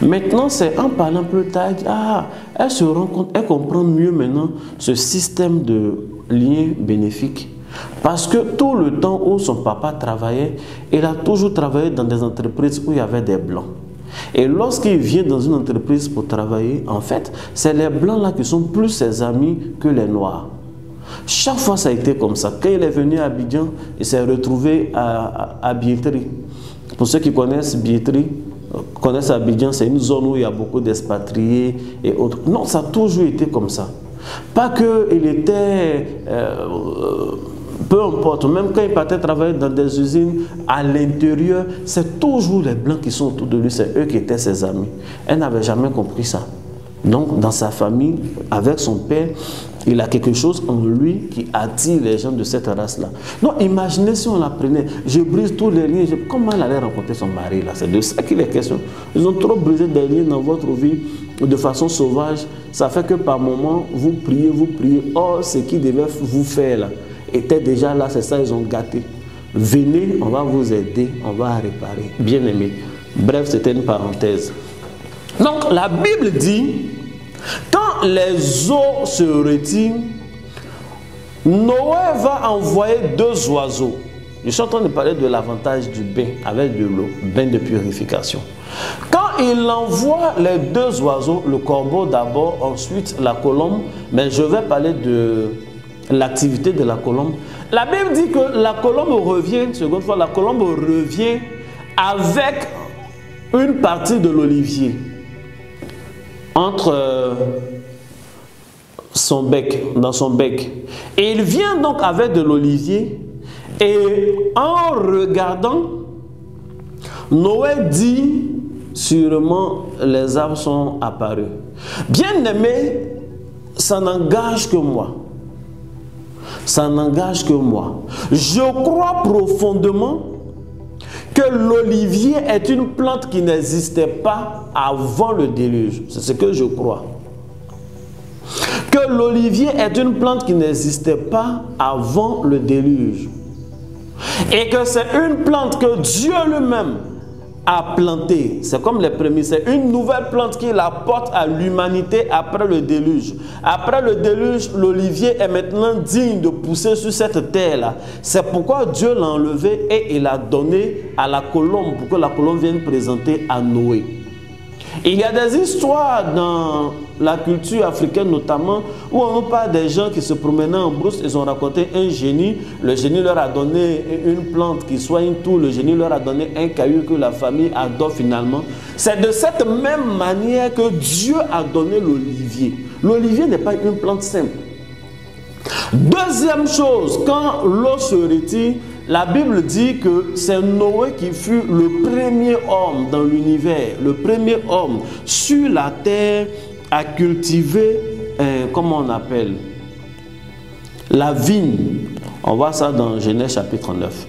Maintenant, c'est en parlant plus tard, elle se rend compte, elle comprend mieux maintenant ce système de liens bénéfiques. Parce que tout le temps où son papa travaillait, il a toujours travaillé dans des entreprises où il y avait des blancs. Et lorsqu'il vient dans une entreprise pour travailler, en fait, c'est les blancs là qui sont plus ses amis que les noirs. Chaque fois, ça a été comme ça. Quand il est venu à Abidjan, il s'est retrouvé à Biétri. Pour ceux qui connaissent Biétri, connaissent Abidjan, c'est une zone où il y a beaucoup d'expatriés et autres. Non, ça a toujours été comme ça. Pas qu'il était... peu importe, même quand il partait travailler dans des usines à l'intérieur, c'est toujours les blancs qui sont autour de lui, c'est eux qui étaient ses amis. Elle n'avait jamais compris ça. Donc, dans sa famille, avec son père, il a quelque chose en lui qui attire les gens de cette race-là. Donc, imaginez si on l'apprenait. Je brise tous les liens. Comment elle allait rencontrer son mari là? C'est de ça qu'il est question. Ils ont trop brisé des liens dans votre vie de façon sauvage. Ça fait que par moment, vous priez. Or, ce qu'ils devaient vous faire là était déjà là. C'est ça, ils ont gâté. Venez, on va vous aider, on va réparer. Bien aimé. Bref, c'était une parenthèse. Donc, la Bible dit, quand les eaux se retirent, Noé va envoyer 2 oiseaux. Je suis en train de parler de l'avantage du bain avec de l'eau, bain de purification. Quand il envoie les 2 oiseaux, le corbeau d'abord, ensuite la colombe, mais je vais parler de l'activité de la colombe. La Bible dit que la colombe revient, une seconde fois, la colombe revient avec une partie de l'olivier entre son bec, dans son bec. Et il vient donc avec de l'olivier et en regardant, Noé dit, sûrement les arbres sont apparus. Bien aimé, ça n'engage que moi. Ça n'engage que moi. Je crois profondément que l'olivier est une plante qui n'existait pas avant le déluge. C'est ce que je crois. Que l'olivier est une plante qui n'existait pas avant le déluge. Et que c'est une plante que Dieu lui-même a plantée. C'est comme les premiers. C'est une nouvelle plante qu'il apporte à l'humanité après le déluge. Après le déluge, l'olivier est maintenant digne de pousser sur cette terre-là. C'est pourquoi Dieu l'a enlevé et il a donné à la colombe pour que la colombe vienne présenter à Noé. Il y a des histoires dans la culture africaine notamment où on nous parle des gens qui se promenaient en brousse. Ils ont raconté un génie. Le génie leur a donné une plante qui soigne tout. Le génie leur a donné un caillou que la famille adore finalement. C'est de cette même manière que Dieu a donné l'olivier. L'olivier n'est pas une plante simple. Deuxième chose, quand l'eau se retire, la Bible dit que c'est Noé qui fut le premier homme dans l'univers, le premier homme sur la terre à cultiver, comment on appelle, la vigne. On voit ça dans Genèse chapitre 9.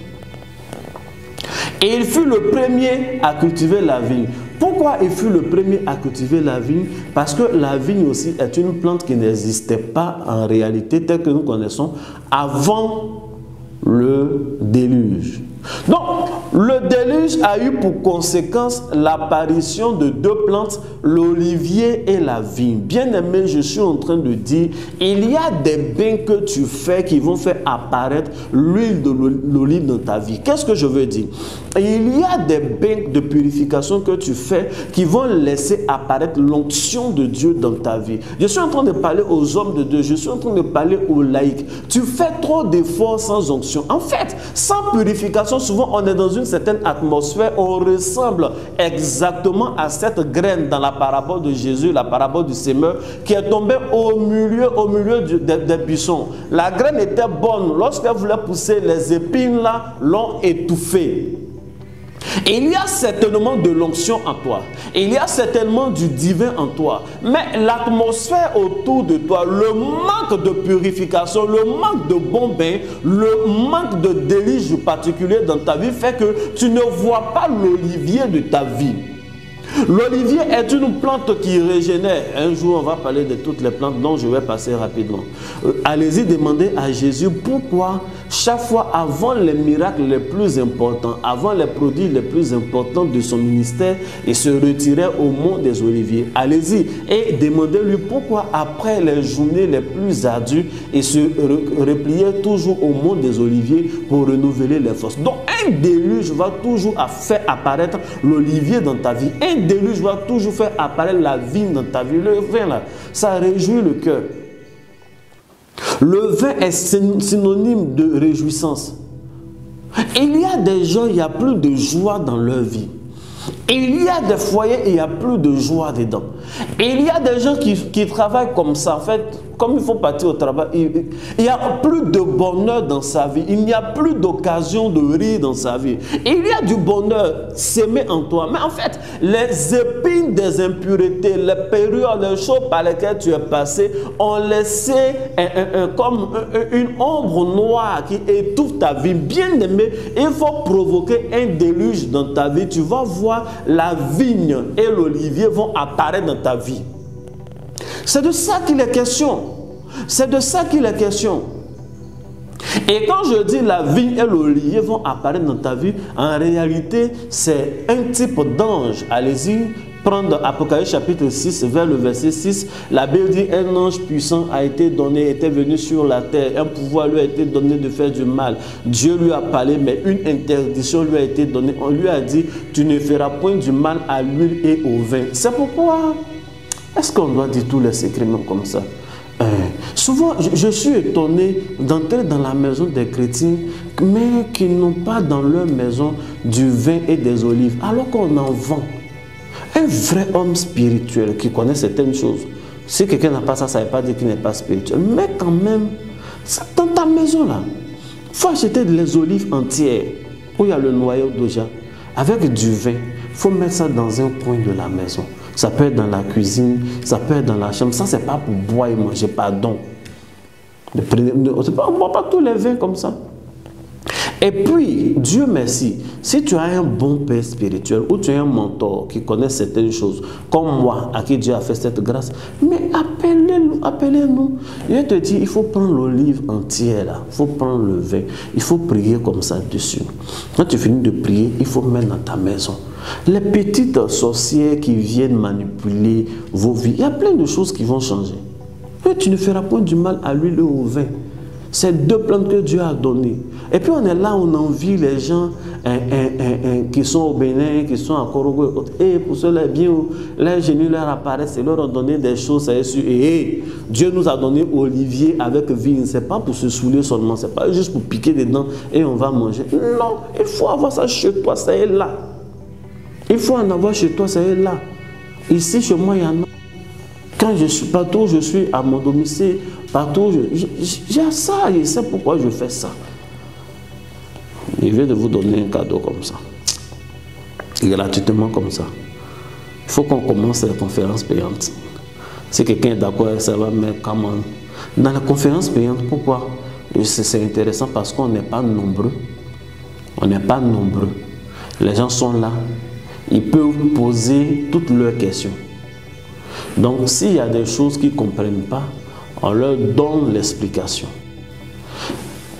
Et il fut le premier à cultiver la vigne. Pourquoi il fut le premier à cultiver la vigne? Parce que la vigne aussi est une plante qui n'existait pas en réalité telle que nous connaissons avant le déluge. Donc, le déluge a eu pour conséquence l'apparition de deux plantes, l'olivier et la vigne. Bien-aimé, je suis en train de dire, il y a des bains que tu fais qui vont faire apparaître l'huile de l'olive dans ta vie. Qu'est-ce que je veux dire? Il y a des bains de purification que tu fais qui vont laisser apparaître l'onction de Dieu dans ta vie. Je suis en train de parler aux hommes de Dieu, je suis en train de parler aux laïcs. Tu fais trop d'efforts sans onction. En fait, sans purification, souvent on est dans une certaine atmosphère, on ressemble exactement à cette graine dans la parabole de Jésus, la parabole du semeur, qui est tombée au milieu des buissons. La graine était bonne, lorsqu'elle voulait pousser, les épines là l'ont étouffée. Il y a certainement de l'onction en toi. Il y a certainement du divin en toi. Mais l'atmosphère autour de toi, le manque de purification, le manque de bon bain, le manque de délice particulier dans ta vie fait que tu ne vois pas l'olivier de ta vie. L'olivier est une plante qui régénère. Un jour, on va parler de toutes les plantes dont je vais passer rapidement. Allez-y demander à Jésus pourquoi chaque fois avant les miracles les plus importants, avant les produits les plus importants de son ministère, il se retirait au mont des Oliviers. Allez-y et demandez-lui pourquoi après les journées les plus ardues, il se repliait toujours au mont des Oliviers pour renouveler les forces. Donc un déluge va toujours faire apparaître l'olivier dans ta vie. Un déluge va toujours faire apparaître la vigne dans ta vie. Le vin là, ça réjouit le cœur. Le vin est synonyme de réjouissance. Il y a des gens, il n'y a plus de joie dans leur vie. Il y a des foyers et il n'y a plus de joie dedans. Il y a des gens qui travaillent comme ça. En fait, comme il faut partir au travail, il n'y a plus de bonheur dans sa vie. Il n'y a plus d'occasion de rire dans sa vie. Il y a du bonheur s'aimer en toi. Mais en fait, les épines des impuretés, les périodes, les choses par lesquelles tu es passé ont laissé comme une ombre noire qui étouffe ta vie. Bien aimé, il faut provoquer un déluge dans ta vie. Tu vas voir la vigne et l'olivier vont apparaître dans ta vie. C'est de ça qu'il est question. C'est de ça qu'il est question. Et quand je dis la vigne et l'olivier vont apparaître dans ta vie, en réalité, c'est un type d'ange. Allez-y, prendre Apocalypse chapitre 6, vers le verset 6. La Bible dit, un ange puissant a été donné, était venu sur la terre. Un pouvoir lui a été donné de faire du mal. Dieu lui a parlé, mais une interdiction lui a été donnée. On lui a dit, tu ne feras point du mal à l'huile et au vin. C'est pourquoi, est-ce qu'on doit dire tous les secrets comme ça? Souvent, je suis étonné d'entrer dans la maison des chrétiens, mais qui n'ont pas dans leur maison du vin et des olives, alors qu'on en vend. Un vrai homme spirituel qui connaît certaines choses, si quelqu'un n'a pas ça, ça ne veut pas dire qu'il n'est pas spirituel. Mais quand même, dans ta maison là, il faut acheter des olives entières, où il y a le noyau déjà, avec du vin. Il faut mettre ça dans un coin de la maison. Ça peut être dans la cuisine, ça peut être dans la chambre. Ça, ce n'est pas pour boire et manger, pardon. On ne boit pas tous les vins comme ça. Et puis, Dieu merci, si tu as un bon père spirituel ou tu as un mentor qui connaît certaines choses, comme moi, à qui Dieu a fait cette grâce, mais appelez-nous. Je te dis, il faut prendre l'olive entière là, il faut prendre le vin, il faut prier comme ça dessus. Quand tu finis de prier, il faut mettre dans ta maison. Les petites sorcières qui viennent manipuler vos vies, il y a plein de choses qui vont changer. Et tu ne feras point du mal à l'huile et au vin. C'est deux plantes que Dieu a données. Et puis on est là, on envie les gens qui sont au Bénin, qui sont à Korogo. Et pour cela, bien, les génies leur apparaissent et leur ont donné des choses. Et Dieu nous a donné olivier avec vigne. Ce n'est pas pour se saouler seulement, ce n'est pas juste pour piquer dedans et on va manger. Non, il faut avoir ça chez toi, ça est là. Il faut en avoir chez toi, ça est là. Ici, chez moi, il y en a. Quand je suis partout, je suis à mon domicile, partout, j'ai ça, et c'est pourquoi je fais ça. Je viens de vous donner un cadeau comme ça. Gratuitement comme ça. Il faut qu'on commence la conférence payante. Si quelqu'un est d'accord, ça va, mais comment? Dans la conférence payante, pourquoi? C'est intéressant parce qu'on n'est pas nombreux. On n'est pas nombreux. Les gens sont là. Ils peuvent poser toutes leurs questions. Donc, s'il y a des choses qu'ils ne comprennent pas, on leur donne l'explication.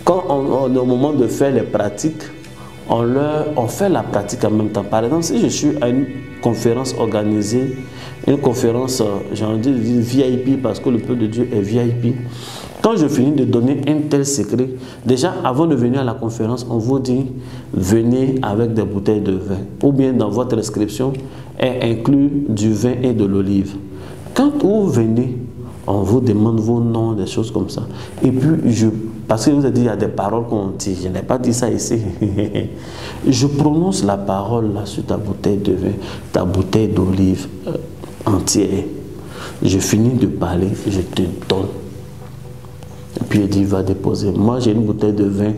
Quand on est au moment de faire les pratiques, on fait la pratique en même temps. Par exemple, si je suis à une conférence organisée, une conférence, j'ai envie de dire VIP, parce que le peuple de Dieu est VIP. Quand je finis de donner un tel secret, déjà avant de venir à la conférence, on vous dit, venez avec des bouteilles de vin. Ou bien dans votre inscription est inclus du vin et de l'olive. Quand vous venez, on vous demande vos noms, des choses comme ça. Et puis, parce que vous avez dit, il y a des paroles qu'on dit. Je n'ai pas dit ça ici. Je prononce la parole là sur ta bouteille de vin, ta bouteille d'olive entière. Je finis de parler, je te donne. Et puis il dit, va déposer. Moi, j'ai une bouteille de vin,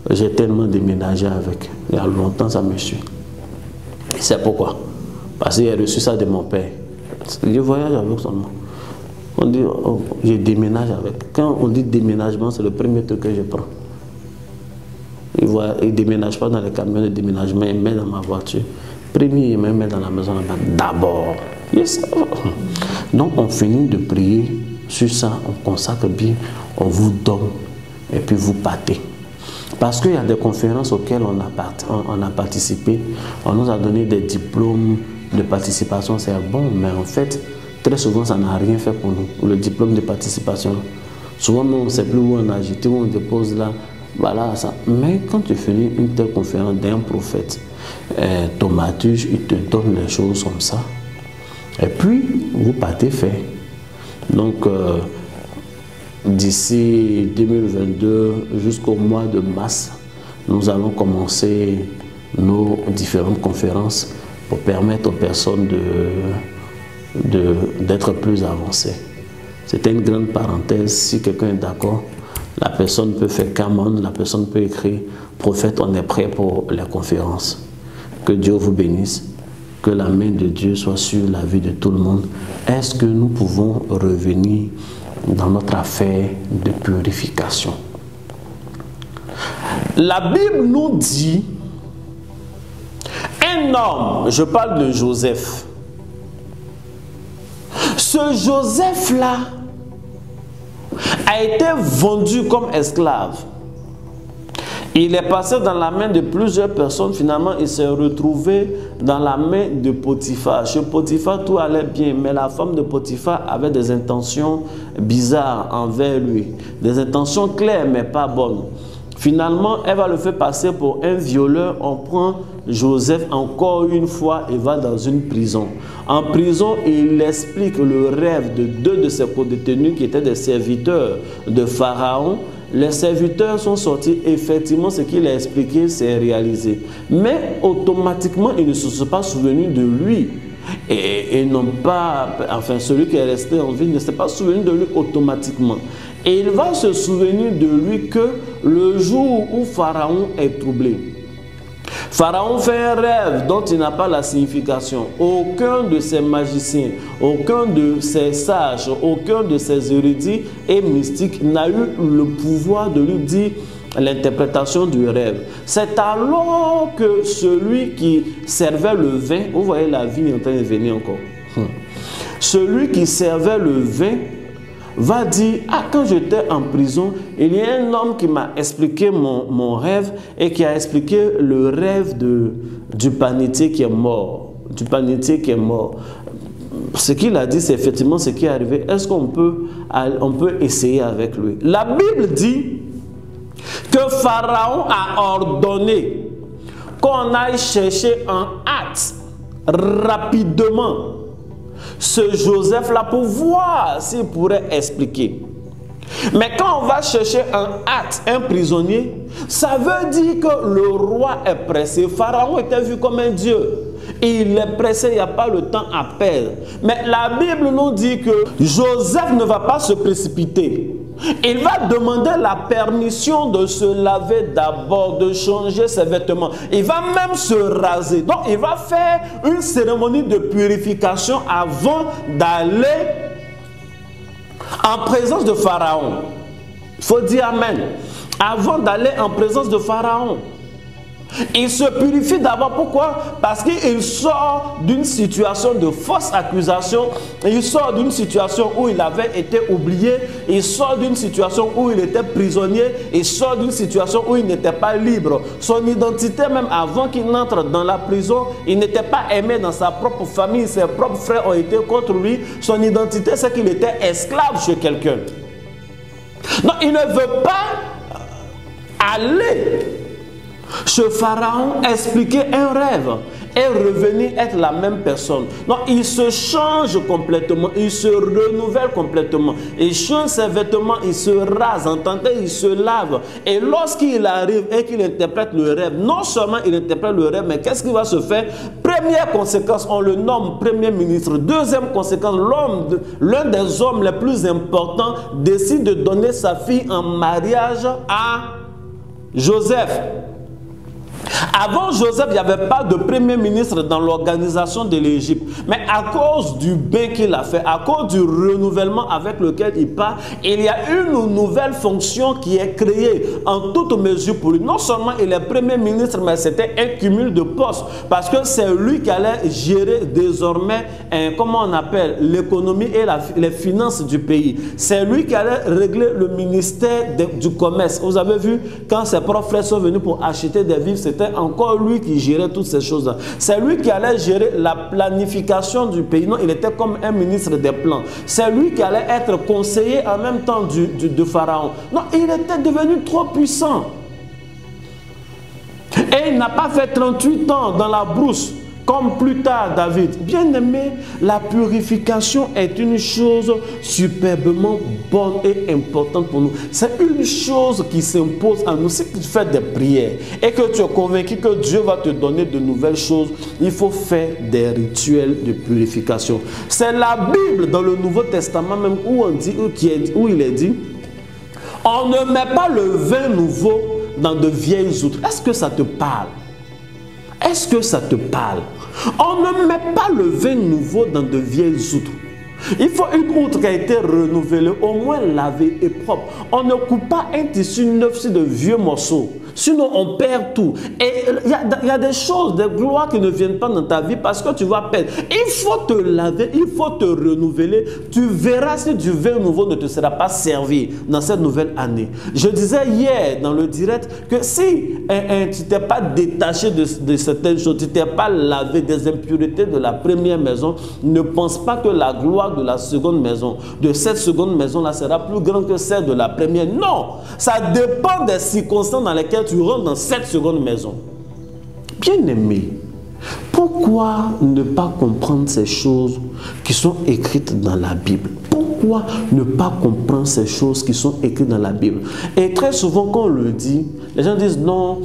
j'ai tellement déménagé avec. Il y a longtemps, ça me suit. Et c'est pourquoi. Parce qu'il a reçu ça de mon père. Je voyage avec son nom. On dit, oh, je déménage avec. Quand on dit déménagement, c'est le premier truc que je prends. Il ne déménage pas dans les camions de déménagement, il met dans ma voiture. Premier, il me met dans la maison d'abord. Yes. Donc, on finit de prier sur ça, on consacre bien, on vous donne et puis vous partez. Parce qu'il y a des conférences auxquelles on a participé, on nous a donné des diplômes de participation, c'est bon, mais en fait, très souvent, ça n'a rien fait pour nous, le diplôme de participation. Souvent, nous, on ne sait plus où on a jeté, où on dépose là, voilà, ça. Mais quand tu finis une telle conférence d'un prophète, Thomatus, il te donne les choses comme ça. Et puis, vous partez faire. Donc, d'ici 2022 jusqu'au mois de mars, nous allons commencer nos différentes conférences pour permettre aux personnes d'être plus avancées. C'était une grande parenthèse. Si quelqu'un est d'accord, la personne peut faire commande, la personne peut écrire prophète, on est prêt pour les conférences. Que Dieu vous bénisse, que la main de Dieu soit sur la vie de tout le monde. Est-ce que nous pouvons revenir dans notre affaire de purification? La Bible nous dit, un homme, je parle de Joseph. Ce Joseph-là a été vendu comme esclave. Il est passé dans la main de plusieurs personnes. Finalement, il s'est retrouvé dans la main de Potiphar. Chez Potiphar, tout allait bien, mais la femme de Potiphar avait des intentions bizarres envers lui. Des intentions claires, mais pas bonnes. Finalement, elle va le faire passer pour un violeur. On prend Joseph encore une fois et va dans une prison. En prison, il explique le rêve de deux de ses co-détenus qui étaient des serviteurs de Pharaon. Les serviteurs sont sortis, effectivement, ce qu'il a expliqué, c'est réalisé. Mais automatiquement, ils ne se sont pas souvenus de lui. Et n'ont pas, enfin, celui qui est resté en vie ne s'est pas souvenu de lui automatiquement. Et il va se souvenir de lui que le jour où Pharaon est troublé. Pharaon fait un rêve dont il n'a pas la signification. Aucun de ses magiciens, aucun de ses sages, aucun de ses érudits et mystiques n'a eu le pouvoir de lui dire l'interprétation du rêve. C'est alors que celui qui servait le vin, vous voyez la vie en train de venir encore, celui qui servait le vin va dire, ah, quand j'étais en prison, il y a un homme qui m'a expliqué mon rêve et qui a expliqué le rêve du panetier qui est mort. Du panetier qui est mort. Ce qu'il a dit, c'est effectivement ce qui est arrivé. Est-ce qu'on peut essayer avec lui? La Bible dit que Pharaon a ordonné qu'on aille chercher en hâte, rapidement, ce Joseph-là pour voir s'il pourrait expliquer. Mais quand on va chercher un hâte, un prisonnier, ça veut dire que le roi est pressé. Pharaon était vu comme un dieu. Il est pressé, il n'y a pas le temps à perdre. Mais la Bible nous dit que Joseph ne va pas se précipiter. il va demander la permission de se laver d'abord, de changer ses vêtements. Il va même se raser. Donc, il va faire une cérémonie de purification avant d'aller en présence de Pharaon. Il faut dire Amen. Avant d'aller en présence de Pharaon. Il se purifie d'abord. Pourquoi? Parce qu'il sort d'une situation de fausse accusation. Il sort d'une situation où il avait été oublié. Il sort d'une situation où il était prisonnier. Il sort d'une situation où il n'était pas libre. Son identité, même avant qu'il n'entre dans la prison, il n'était pas aimé dans sa propre famille. Ses propres frères ont été contre lui. Son identité, c'est qu'il était esclave chez quelqu'un. Donc, il ne veut pas aller chez Pharaon, expliquer un rêve et revenir être la même personne. Non, il se change complètement, il se renouvelle complètement. Il change ses vêtements, il se rase, entendez, il se lave. Et lorsqu'il arrive et qu'il interprète le rêve, non seulement il interprète le rêve, mais qu'est-ce qui va se faire? Première conséquence, on le nomme Premier ministre. Deuxième conséquence, l'un des hommes les plus importants décide de donner sa fille en mariage à Joseph. Avant Joseph, il n'y avait pas de premier ministre dans l'organisation de l'Égypte. Mais à cause du bien qu'il a fait, à cause du renouvellement avec lequel il part, il y a une nouvelle fonction qui est créée en toute mesure pour lui. Non seulement il est premier ministre, mais c'était un cumul de postes. Parce que c'est lui qui allait gérer désormais, comment on appelle, l'économie et les finances du pays. C'est lui qui allait régler le ministère du commerce. Vous avez vu, quand ses propres frères sont venus pour acheter des vivres, c'était encore lui qui gérait toutes ces choses-là. C'est lui qui allait gérer la planification du pays. Non, il était comme un ministre des plans. C'est lui qui allait être conseiller en même temps de Pharaon. Non, il était devenu trop puissant. Et il n'a pas fait 38 ans dans la brousse, comme plus tard David. Bien aimé, la purification est une chose superbement bonne et importante pour nous. C'est une chose qui s'impose à nous. Si tu fais des prières et que tu es convaincu que Dieu va te donner de nouvelles choses, il faut faire des rituels de purification. C'est la Bible dans le Nouveau Testament même où il est dit, on ne met pas le vin nouveau dans de vieilles outres. Est-ce que ça te parle? Est-ce que ça te parle? On ne met pas le vin nouveau dans de vieilles outres. Il faut une outre qui a été renouvelée, au moins lavée et propre. On ne coupe pas un tissu neuf sur de vieux morceaux. Sinon, on perd tout. Et il y a des choses, des gloires qui ne viennent pas dans ta vie parce que tu vas perdre. Il faut te laver, il faut te renouveler. Tu verras si du vin nouveau ne te sera pas servi dans cette nouvelle année. Je disais hier dans le direct que si tu t'es pas détaché de certaines choses, tu t'es pas lavé des impuretés de la première maison, ne pense pas que la gloire de la seconde maison, de cette seconde maison-là, sera plus grande que celle de la première. Non, ça dépend des circonstances dans lesquelles tu rentres dans cette seconde maison. Bien-aimé, pourquoi ne pas comprendre ces choses qui sont écrites dans la Bible? Pourquoi ne pas comprendre ces choses qui sont écrites dans la Bible? Et très souvent, quand on le dit, les gens disent non,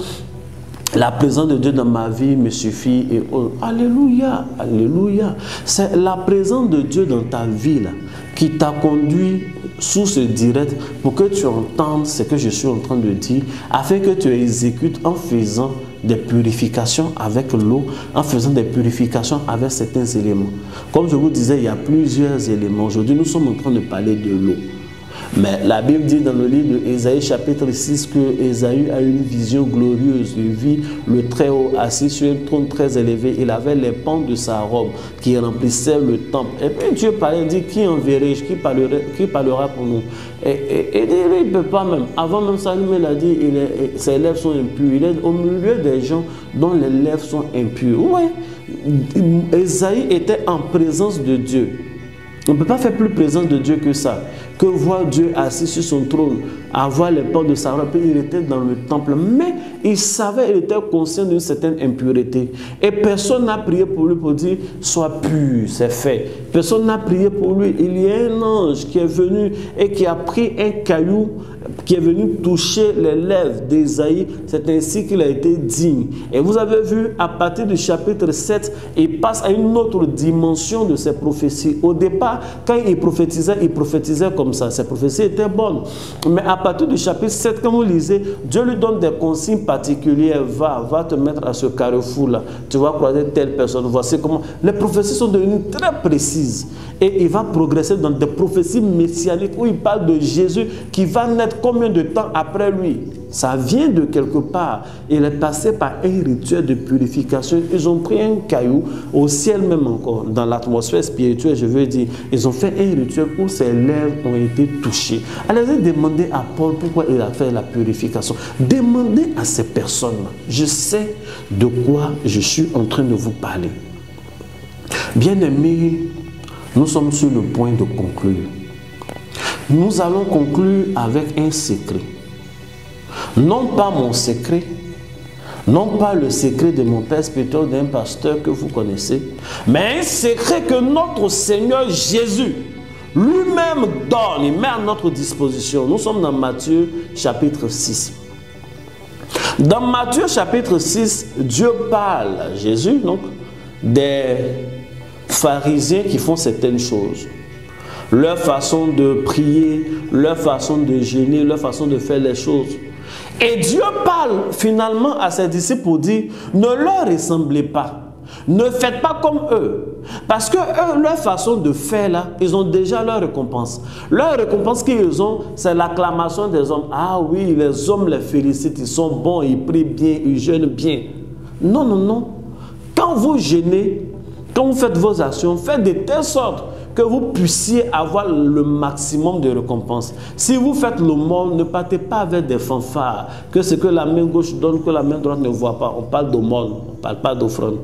la présence de Dieu dans ma vie me suffit. Et oh, alléluia, alléluia. C'est la présence de Dieu dans ta vie là, qui t'a conduit sous ce direct pour que tu entendes ce que je suis en train de dire, afin que tu exécutes en faisant des purifications avec l'eau, en faisant des purifications avec certains éléments. Comme je vous disais, il y a plusieurs éléments. Aujourd'hui, nous sommes en train de parler de l'eau. Mais la Bible dit dans le livre d'Ésaïe chapitre 6 que Ésaïe a une vision glorieuse. Il vit le Très-Haut assis sur un trône très élevé. Il avait les pans de sa robe qui remplissaient le temple. Et puis Dieu parlait, dit, qui enverrai-je, qui parlera pour nous? Et il ne peut pas même. Avant même ça, lui a dit, ses lèvres sont impures. Il est au milieu des gens dont les lèvres sont impures. Oui, Ésaïe était en présence de Dieu. On ne peut pas faire plus présence de Dieu que ça, que voir Dieu assis sur son trône, avoir les pans de sa robe. Il était dans le temple, mais il savait, il était conscient d'une certaine impureté. Et personne n'a prié pour lui pour dire, sois pur, c'est fait. Personne n'a prié pour lui. Il y a un ange qui est venu et qui a pris un caillou, qui est venu toucher les lèvres d'Ésaïe. C'est ainsi qu'il a été digne. Et vous avez vu, à partir du chapitre 7, il passe à une autre dimension de ses prophéties. Au départ, quand il prophétisait comme ça. Ces prophéties étaient bonnes. Mais à partir du chapitre 7, quand vous lisez, Dieu lui donne des consignes particulières. Va te mettre à ce carrefour-là. Tu vas croiser telle personne. Voici comment. Les prophéties sont devenues très précises. Et il va progresser dans des prophéties messianiques où il parle de Jésus qui va naître combien de temps après lui. Ça vient de quelque part. Il est passé par un rituel de purification. Ils ont pris un caillou au ciel même encore, dans l'atmosphère spirituelle, je veux dire. Ils ont fait un rituel où ses lèvres ont été touchées. Allez demander à Paul pourquoi il a fait la purification. Demandez à ces personnes-là. Je sais de quoi je suis en train de vous parler. Bien-aimés, nous sommes sur le point de conclure. Nous allons conclure avec un secret. Non pas mon secret, non pas le secret de mon père spirituel, d'un pasteur que vous connaissez, mais un secret que notre Seigneur Jésus lui-même donne, il met à notre disposition. Nous sommes dans Matthieu chapitre 6. Dans Matthieu chapitre 6, Dieu parle à Jésus, donc, des pharisiens qui font certaines choses. Leur façon de prier, leur façon de jeûner, leur façon de faire les choses. Et Dieu parle finalement à ses disciples pour dire, ne leur ressemblez pas. Ne faites pas comme eux. Parce que eux, leur façon de faire là, ils ont déjà leur récompense. Leur récompense qu'ils ont, c'est l'acclamation des hommes. Ah oui, les hommes les félicitent, ils sont bons, ils prient bien, ils jeûnent bien. Non, non, non. Quand vous jeûnez, quand vous faites vos actions, faites de telle sorte que vous puissiez avoir le maximum de récompenses. Si vous faites l'aumône, ne partez pas avec des fanfares, que ce que la main gauche donne, que la main droite ne voit pas. On parle d'aumône, on ne parle pas d'offrande.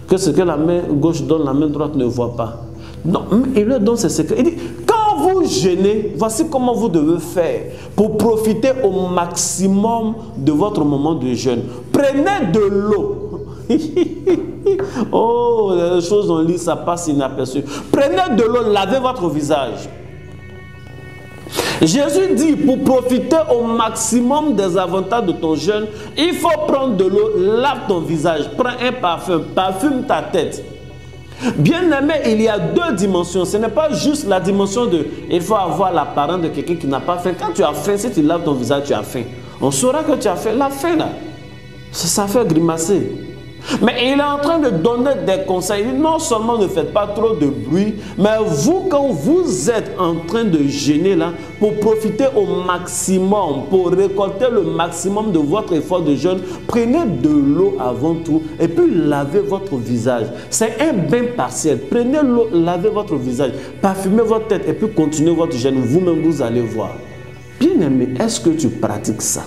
Que ce que la main gauche donne, la main droite ne voit pas. Non, il leur donne ses secrets. Il dit, quand vous jeûnez, voici comment vous devez faire pour profiter au maximum de votre moment de jeûne. Prenez de l'eau. Oh, les choses on lit, ça passe inaperçu. Prenez de l'eau, lavez votre visage. Jésus dit, pour profiter au maximum des avantages de ton jeûne, il faut prendre de l'eau, lave ton visage, prends un parfum, parfume ta tête. Bien-aimé, il y a deux dimensions. Ce n'est pas juste la dimension de, il faut avoir l'apparence de quelqu'un qui n'a pas faim. Quand tu as faim, si tu laves ton visage, tu as faim. On saura que tu as faim. La faim là, ça fait grimacer. Mais il est en train de donner des conseils. Non seulement ne faites pas trop de bruit, mais vous, quand vous êtes en train de jeûner là, pour profiter au maximum, pour récolter le maximum de votre effort de jeûne, prenez de l'eau avant tout et puis lavez votre visage. C'est un bain partiel. Prenez l'eau, lavez votre visage, parfumez votre tête et puis continuez votre jeûne. Vous-même, vous allez voir. Bien aimé, est-ce que tu pratiques ça?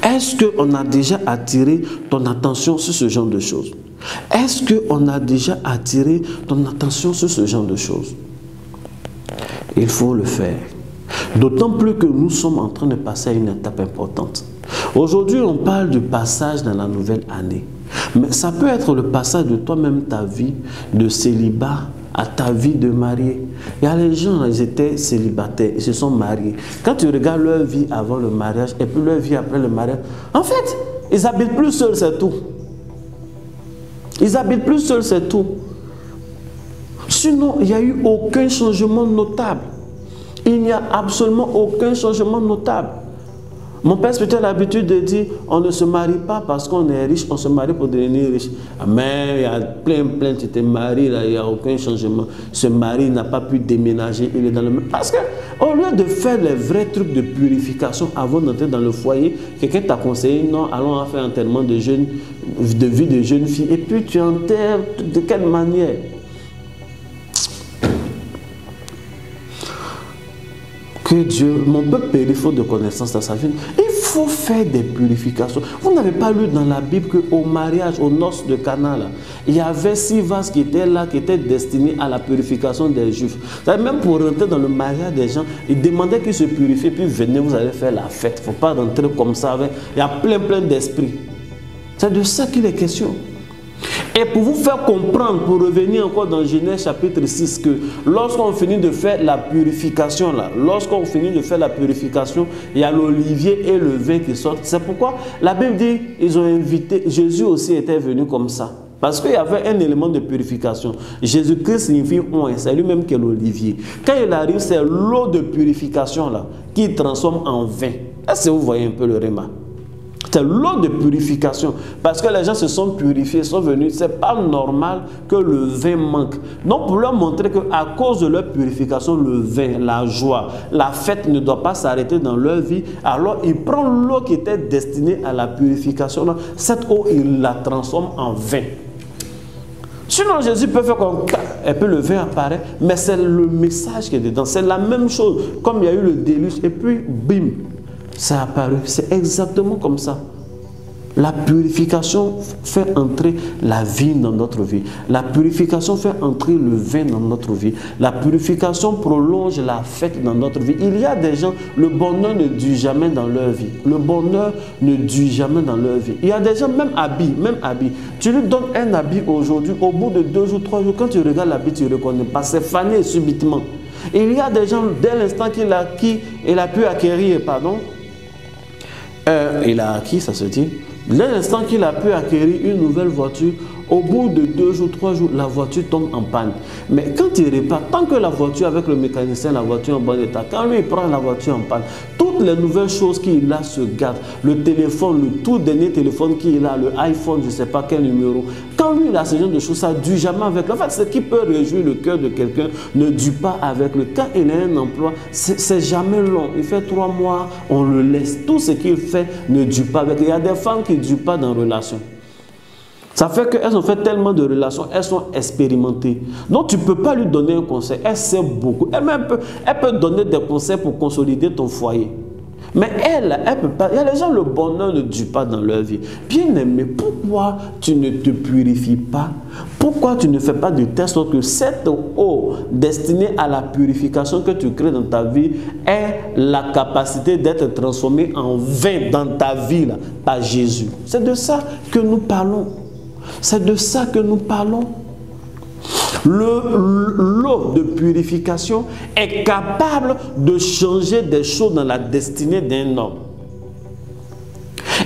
Est-ce qu'on a déjà attiré ton attention sur ce genre de choses? Est-ce qu'on a déjà attiré ton attention sur ce genre de choses? Il faut le faire. D'autant plus que nous sommes en train de passer à une étape importante. Aujourd'hui, on parle du passage dans la nouvelle année. Mais ça peut être le passage de toi-même, ta vie de célibat à ta vie de marié. Il y a les gens, ils étaient célibataires, ils se sont mariés. Quand tu regardes leur vie avant le mariage et puis leur vie après le mariage, en fait, ils habitent plus seuls, c'est tout. Ils habitent plus seuls, c'est tout. Sinon, il n'y a eu aucun changement notable. Il n'y a absolument aucun changement notable. Mon père spirituel a l'habitude de dire, on ne se marie pas parce qu'on est riche, on se marie pour devenir riche. Mais il y a plein, tu t'es marié, là, il n'y a aucun changement. Ce mari n'a pas pu déménager, il est dans le même... Parce qu'au lieu de faire les vrais trucs de purification avant d'entrer dans le foyer, quelqu'un t'a conseillé, non, allons faire un enterrement de vie de jeune fille. Et puis tu enterres de quelle manière? Que Dieu, mon peuple périt faute de connaissance dans sa vie. Il faut faire des purifications. Vous n'avez pas lu dans la Bible qu'au mariage, aux noces de Cana, là, il y avait 6 vases qui étaient là, qui étaient destinés à la purification des Juifs. Même pour rentrer dans le mariage des gens, ils demandaient qu'ils se purifient, puis venez, vous allez faire la fête. Il ne faut pas rentrer comme ça. Il y a plein d'esprits. C'est de ça qu'il est question. Et pour vous faire comprendre, pour revenir encore dans Genèse chapitre 6, que lorsqu'on finit de faire la purification, il y a l'olivier et le vin qui sortent. C'est pourquoi la Bible dit, ils ont invité, Jésus aussi était venu comme ça. Parce qu'il y avait un élément de purification. Jésus-Christ signifie oint, c'est lui-même qui est l'olivier. Quand il arrive, c'est l'eau de purification là, qui transforme en vin. Est-ce que vous voyez un peu le réma? C'est l'eau de purification. Parce que les gens se sont purifiés, sont venus. Ce n'est pas normal que le vin manque. Donc pour leur montrer qu'à cause de leur purification, le vin, la joie, la fête ne doit pas s'arrêter dans leur vie. Alors il prend l'eau qui était destinée à la purification. Cette eau, il la transforme en vin. Sinon, Jésus peut faire comme et puis le vin apparaît, mais c'est le message qui est dedans. C'est la même chose, comme il y a eu le déluge, et puis bim, ça a apparu. C'est exactement comme ça. La purification fait entrer la vie dans notre vie. La purification fait entrer le vin dans notre vie. La purification prolonge la fête dans notre vie. Il y a des gens, le bonheur ne dure jamais dans leur vie. Le bonheur ne dure jamais dans leur vie. Il y a des gens, même habits. Tu lui donnes un habit aujourd'hui, au bout de 2 jours, 3 jours, quand tu regardes l'habit, tu ne reconnais pas. C'est fané subitement. Il y a des gens, dès l'instant qu'il a pu acquérir, il a acquis, ça se dit, dès l'instant qu'il a pu acquérir une nouvelle voiture, au bout de 2 jours, 3 jours, la voiture tombe en panne. Mais quand il répare, tant que la voiture avec le mécanicien, la voiture en bon état, quand lui il prend la voiture en panne, toutes les nouvelles choses qu'il a se gardent. Le téléphone, le tout dernier téléphone qu'il a, le iPhone, je ne sais pas quel numéro. Quand lui il a ce genre de choses, ça ne dure jamais avec lui. En fait, ce qui peut réjouir le cœur de quelqu'un ne dure pas avec lui. Quand il a un emploi, c'est jamais long. Il fait 3 mois, on le laisse. Tout ce qu'il fait ne dure pas avec lui. Il y a des femmes qui ne durent pas dans la relation. Ça fait qu'elles ont fait tellement de relations, elles sont expérimentées. Donc tu ne peux pas lui donner un conseil, elle sait beaucoup. Elle peut donner des conseils pour consolider ton foyer. Mais elle peut pas. Il y a des gens, le bonheur ne dure pas dans leur vie. Bien aimé, pourquoi tu ne te purifies pas? Pourquoi tu ne fais pas de telle sorte que cette eau destinée à la purification que tu crées dans ta vie ait la capacité d'être transformée en vin dans ta vie là, par Jésus? C'est de ça que nous parlons. C'est de ça que nous parlons. L'eau de purification est capable de changer des choses dans la destinée d'un homme.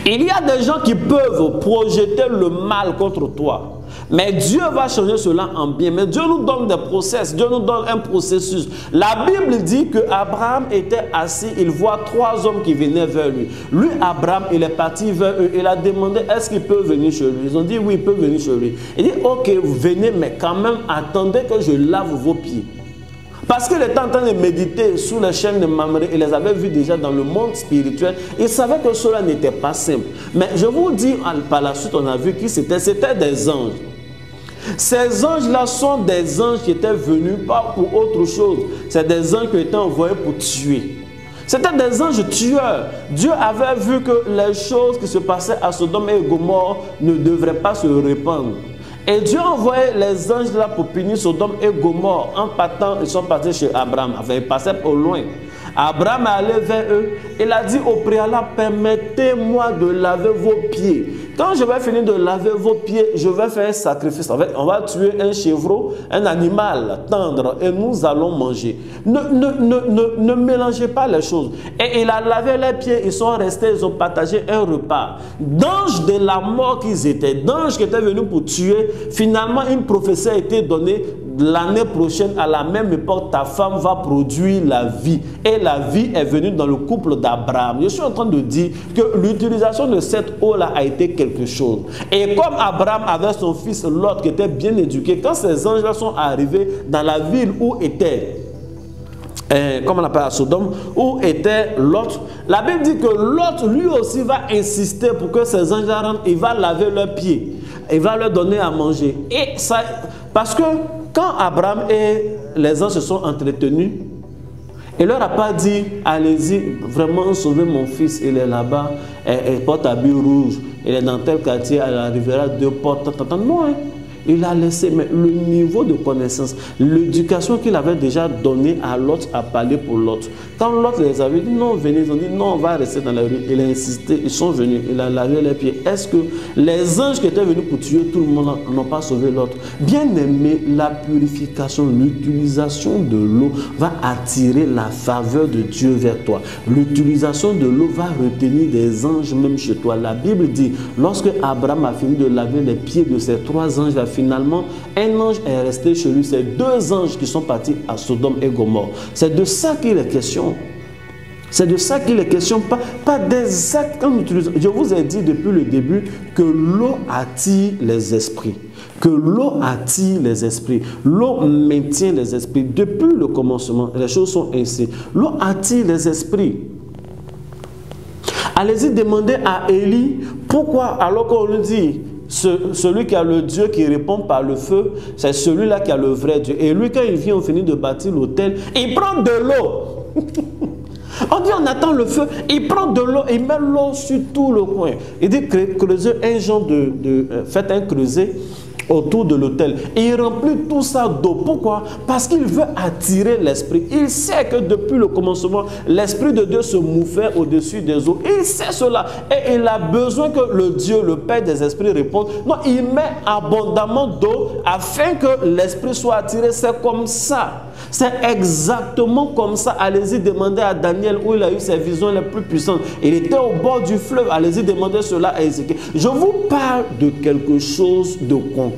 Il y a des gens qui peuvent projeter le mal contre toi. Mais Dieu va changer cela en bien. Mais Dieu nous donne des process, Dieu nous donne un processus. La Bible dit que Abraham était assis, il voit 3 hommes qui venaient vers lui. Lui, Abraham, il est parti vers eux. Il a demandé, est-ce qu'il peut venir chez lui? Ils ont dit, oui, il peut venir chez lui. Il dit, ok, venez, mais quand même, attendez que je lave vos pieds. Parce qu'il était en train de méditer sous les chaînes de Mamré, il les avait vus déjà dans le monde spirituel. Il savait que cela n'était pas simple. Mais je vous dis, par la suite, on a vu qui c'était. C'était des anges. Ces anges-là sont des anges qui étaient venus pas pour autre chose. C'est des anges qui étaient envoyés pour tuer. C'était des anges tueurs. Dieu avait vu que les choses qui se passaient à Sodome et Gomorrhe ne devraient pas se répandre. Et Dieu a envoyé les anges là pour punir Sodome et Gomorrhe. En partant, ils sont partis chez Abraham. Enfin, ils passaient au loin. Abraham est allé vers eux. Il a dit au préalable, permettez-moi de laver vos pieds. Quand je vais finir de laver vos pieds, je vais faire un sacrifice. En fait, on va tuer un chevreau, un animal tendre, et nous allons manger. Ne mélangez pas les choses. Et il a lavé les pieds, ils sont restés, ils ont partagé un repas. D'anges de la mort qu'ils étaient, d'anges qui étaient venus pour tuer, finalement une prophétie a été donnée. L'année prochaine, à la même époque, ta femme va produire la vie. Et la vie est venue dans le couple d'Abraham. Je suis en train de dire que l'utilisation de cette eau-là a été quelque chose. Et comme Abraham avait son fils Lot qui était bien éduqué, quand ces anges-là sont arrivés dans la ville où était, comment on appelle à Sodome, où était Lot, la Bible dit que Lot lui aussi va insister pour que ces anges-là rentrent, il va laver leurs pieds, il va leur donner à manger. Et ça, parce que quand Abraham et les anges se sont entretenus, il leur a pas dit, allez-y, vraiment sauvez mon fils, il est là-bas, il porte habit rouge, il est dans tel quartier, elle arrivera 2 portes. Non, hein. Il a laissé, mais le niveau de connaissance, l'éducation qu'il avait déjà donnée à l'autre a parlé pour l'autre. Quand l'autre les avait dit non, venez, ils ont dit non, on va rester dans la rue. Il a insisté, ils sont venus, il a lavé les pieds. Est-ce que les anges qui étaient venus pour tuer tout le monde n'ont pas sauvé l'autre? Bien aimé, la purification, l'utilisation de l'eau va attirer la faveur de Dieu vers toi. L'utilisation de l'eau va retenir des anges même chez toi. La Bible dit, lorsque Abraham a fini de laver les pieds de ces 3 anges, là, finalement, un ange est resté chez lui. C'est 2 anges qui sont partis à Sodome et Gomorrhe. C'est de ça qu'il est question. C'est de ça qu'il est question, pas des actes qu'on utilise. Je vous ai dit depuis le début que l'eau attire les esprits. Que l'eau attire les esprits. L'eau maintient les esprits. Depuis le commencement, les choses sont ainsi. L'eau attire les esprits. Allez-y demander à Élie pourquoi, alors qu'on lui dit, celui qui a le Dieu qui répond par le feu, c'est celui-là qui a le vrai Dieu. Et lui, quand il vient, on finit de bâtir l'autel, il prend de l'eau. On dit on attend le feu, il prend de l'eau, il met l'eau sur tout le coin. Il dit creusez un genre faites un creuset autour de l'autel. Il remplit tout ça d'eau. Pourquoi? Parce qu'il veut attirer l'esprit. Il sait que depuis le commencement, l'esprit de Dieu se mouvait au-dessus des eaux. Il sait cela. Et il a besoin que le Dieu, le Père des esprits, réponde. Non, il met abondamment d'eau afin que l'esprit soit attiré. C'est comme ça. C'est exactement comme ça. Allez-y demander à Daniel où il a eu ses visions les plus puissantes. Il était au bord du fleuve. Allez-y demander cela à Ézéchiel. Je vous parle de quelque chose de concret.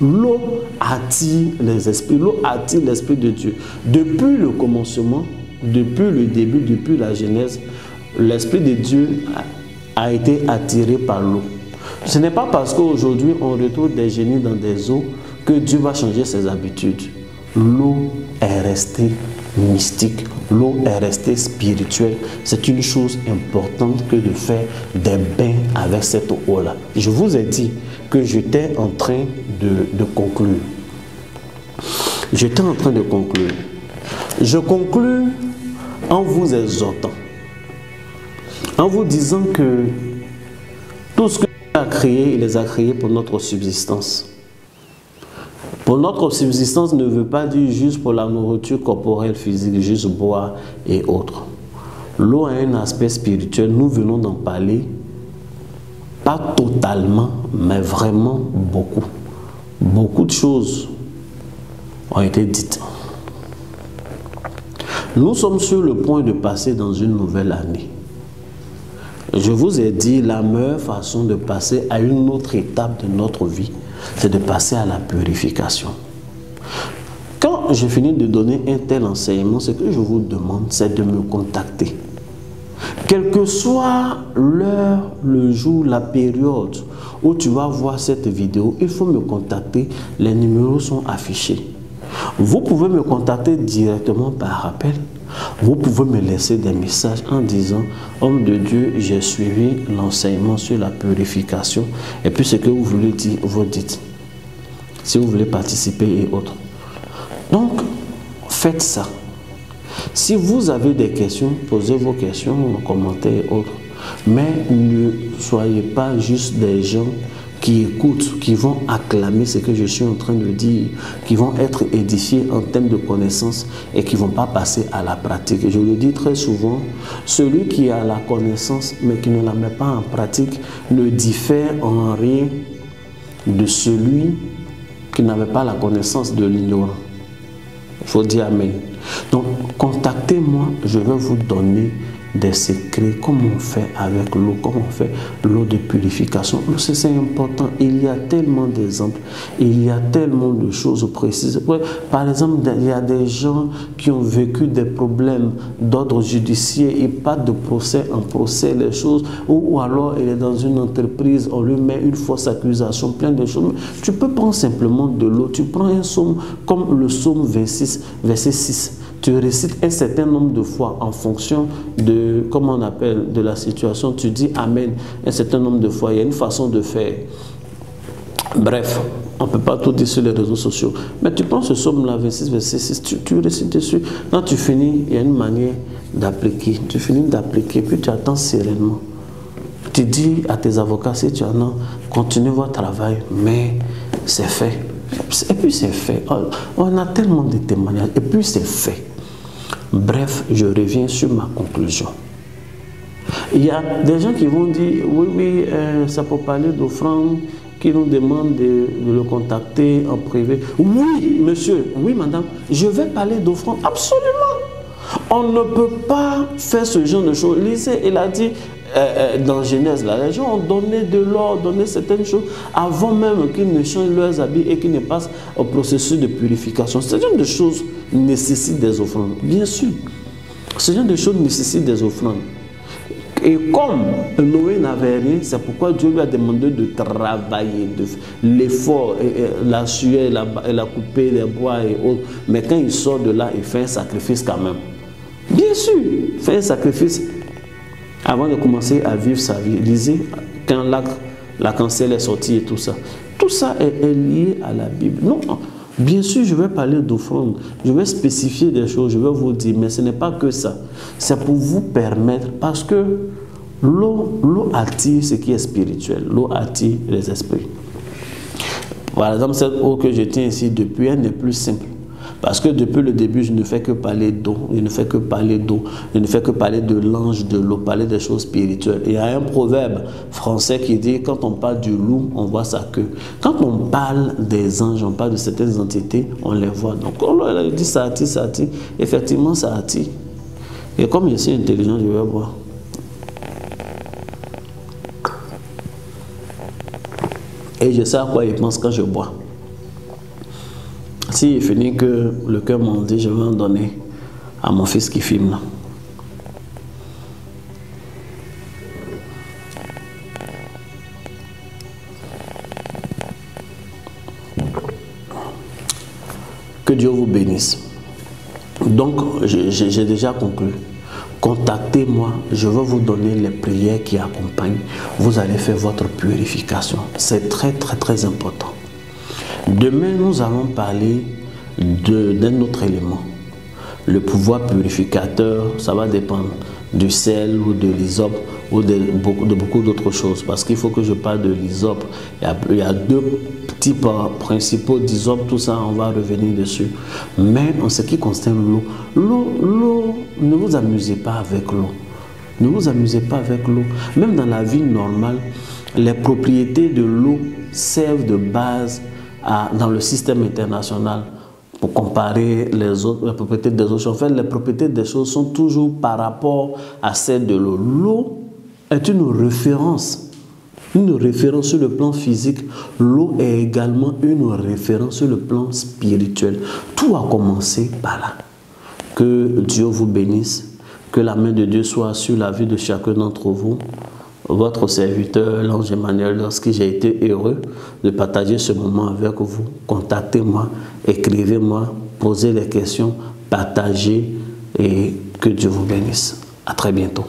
L'eau attire les esprits. L'eau attire l'esprit de Dieu. Depuis le commencement, depuis le début, depuis la Genèse, l'esprit de Dieu a été attiré par l'eau. Ce n'est pas parce qu'aujourd'hui on retrouve des génies dans des eaux que Dieu va changer ses habitudes. L'eau est restée mystique, l'eau est restée spirituelle. C'est une chose importante que de faire des bains avec cette eau-là. Je vous ai dit que j'étais en train de conclure. J'étais en train de conclure. Je conclue en vous exhortant, en vous disant que tout ce que Dieu a créé, il les a créés pour notre subsistance. Pour notre subsistance ne veut pas dire juste pour la nourriture corporelle, physique, juste boire et autres. L'eau a un aspect spirituel, nous venons d'en parler, pas totalement, mais vraiment beaucoup. Beaucoup de choses ont été dites. Nous sommes sur le point de passer dans une nouvelle année. Je vous ai dit, la meilleure façon de passer à une autre étape de notre vie, c'est de passer à la purification. Quand je finis de donner un tel enseignement, ce que je vous demande, c'est de me contacter. Quelle que soit l'heure, le jour, la période où tu vas voir cette vidéo, il faut me contacter. Les numéros sont affichés. Vous pouvez me contacter directement par appel. Vous pouvez me laisser des messages en disant « Homme de Dieu, j'ai suivi l'enseignement sur la purification. » Et puis ce que vous voulez dire, vous dites. Si vous voulez participer et autres. Donc, faites ça. Si vous avez des questions, posez vos questions en commentaire et autres. Mais ne soyez pas juste des gens qui écoutent, qui vont acclamer ce que je suis en train de dire, qui vont être édifiés en termes de connaissances et qui ne vont pas passer à la pratique. Je le dis très souvent, celui qui a la connaissance mais qui ne la met pas en pratique ne diffère en rien de celui qui n'avait pas la connaissance de l'ignorant. Il faut dire Amen. Donc, contactez-moi, je vais vous donner des secrets, comment on fait avec l'eau, comment on fait l'eau de purification. C'est important, il y a tellement d'exemples, il y a tellement de choses précises. Par exemple, il y a des gens qui ont vécu des problèmes d'ordre judiciaire, ils partent de procès en procès, les choses, ou alors il est dans une entreprise, on lui met une fausse accusation, plein de choses. Tu peux prendre simplement de l'eau, tu prends un psaume comme le psaume 26, verset 6. Tu récites un certain nombre de fois en fonction de, comment on appelle, de la situation. Tu dis Amen un certain nombre de fois. Il y a une façon de faire. Bref, on ne peut pas tout dire sur les réseaux sociaux. Mais tu prends ce psaume-là, 26, verset 6, tu récites dessus. Quand tu finis, il y a une manière d'appliquer. Tu finis d'appliquer, puis tu attends sereinement. Tu dis à tes avocats, si tu en as, continuez votre travail, mais c'est fait. Et puis c'est fait. On a tellement de témoignages, et puis c'est fait. Bref, je reviens sur ma conclusion. Il y a des gens qui vont dire, oui, ça peut parler d'offrande, qui nous demandent de le contacter en privé. Oui, monsieur, oui, madame, je vais parler d'offrande, absolument. On ne peut pas faire ce genre de choses. Lisez, il a dit dans Genèse, là, les gens ont donné de l'or, donné certaines choses avant même qu'ils ne changent leurs habits et qu'ils ne passent au processus de purification. Ce genre de choses nécessitent des offrandes, bien sûr. Ce genre de choses nécessitent des offrandes. Et comme Noé n'avait rien, c'est pourquoi Dieu lui a demandé de travailler, de l'effort, la sueur, la couper, les bois et autres. Mais quand il sort de là, il fait un sacrifice quand même. Bien sûr, faire un sacrifice avant de commencer à vivre sa vie. Lisez, quand la cancelle est sortie et tout ça. Tout ça est lié à la Bible. Non, bien sûr, je vais parler d'offrande. Je vais spécifier des choses, je vais vous dire, mais ce n'est pas que ça. C'est pour vous permettre, parce que l'eau attire ce qui est spirituel. L'eau attire les esprits. Par exemple, cette eau que je tiens ici depuis, elle n'est plus simple. Parce que depuis le début, je ne fais que parler d'eau, je ne fais que parler d'eau, je ne fais que parler de l'ange de l'eau, parler des choses spirituelles. Il y a un proverbe français qui dit, quand on parle du loup, on voit sa queue. Quand on parle des anges, on parle de certaines entités, on les voit. Donc, on leur dit ça attire, ça attire. Effectivement, ça attire. Et comme je suis intelligent, je vais voir. Et je sais à quoi il pense quand je bois. Si il finit que le cœur m'en dit, je vais en donner à mon fils qui filme là. Que Dieu vous bénisse. Donc, j'ai déjà conclu. Contactez-moi, je vais vous donner les prières qui accompagnent. Vous allez faire votre purification. C'est très, très, très important. Demain, nous allons parler d'un autre élément. Le pouvoir purificateur, ça va dépendre du sel ou de l'hysope ou de beaucoup d'autres choses. Parce qu'il faut que je parle de l'hysope. Il y a deux types principaux d'hysope, tout ça, on va revenir dessus. Mais en ce qui concerne l'eau, ne vous amusez pas avec l'eau. Ne vous amusez pas avec l'eau. Même dans la vie normale, les propriétés de l'eau servent de base dans le système international pour comparer les propriétés des autres. En fait, les propriétés des choses sont toujours par rapport à celles de l'eau. L'eau est une référence sur le plan physique. L'eau est également une référence sur le plan spirituel. Tout a commencé par là. Que Dieu vous bénisse, que la main de Dieu soit sur la vie de chacun d'entre vous. Votre serviteur, l'ange Emmanuel, lorsque j'ai été heureux de partager ce moment avec vous, contactez-moi, écrivez-moi, posez les questions, partagez et que Dieu vous bénisse. À très bientôt.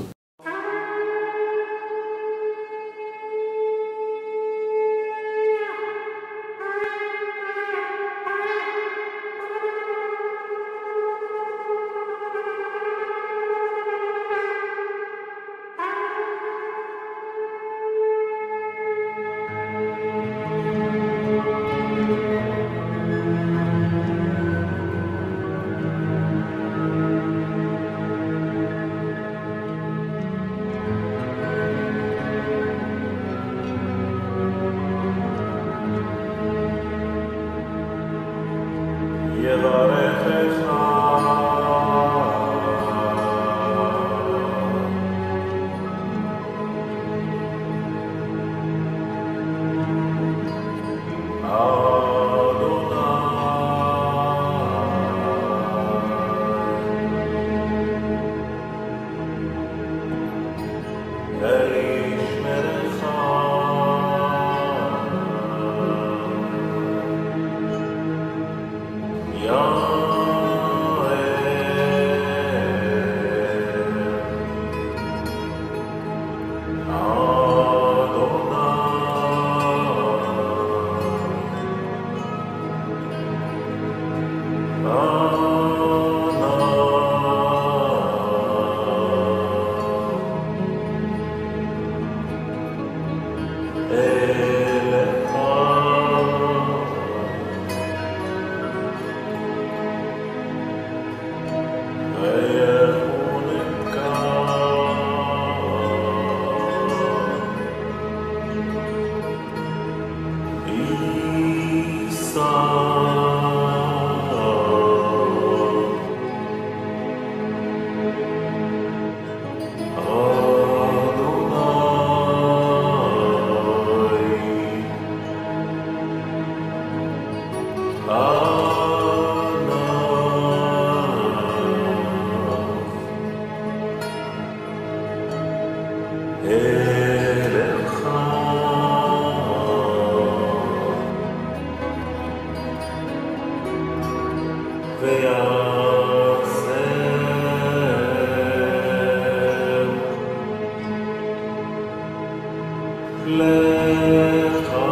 Lecha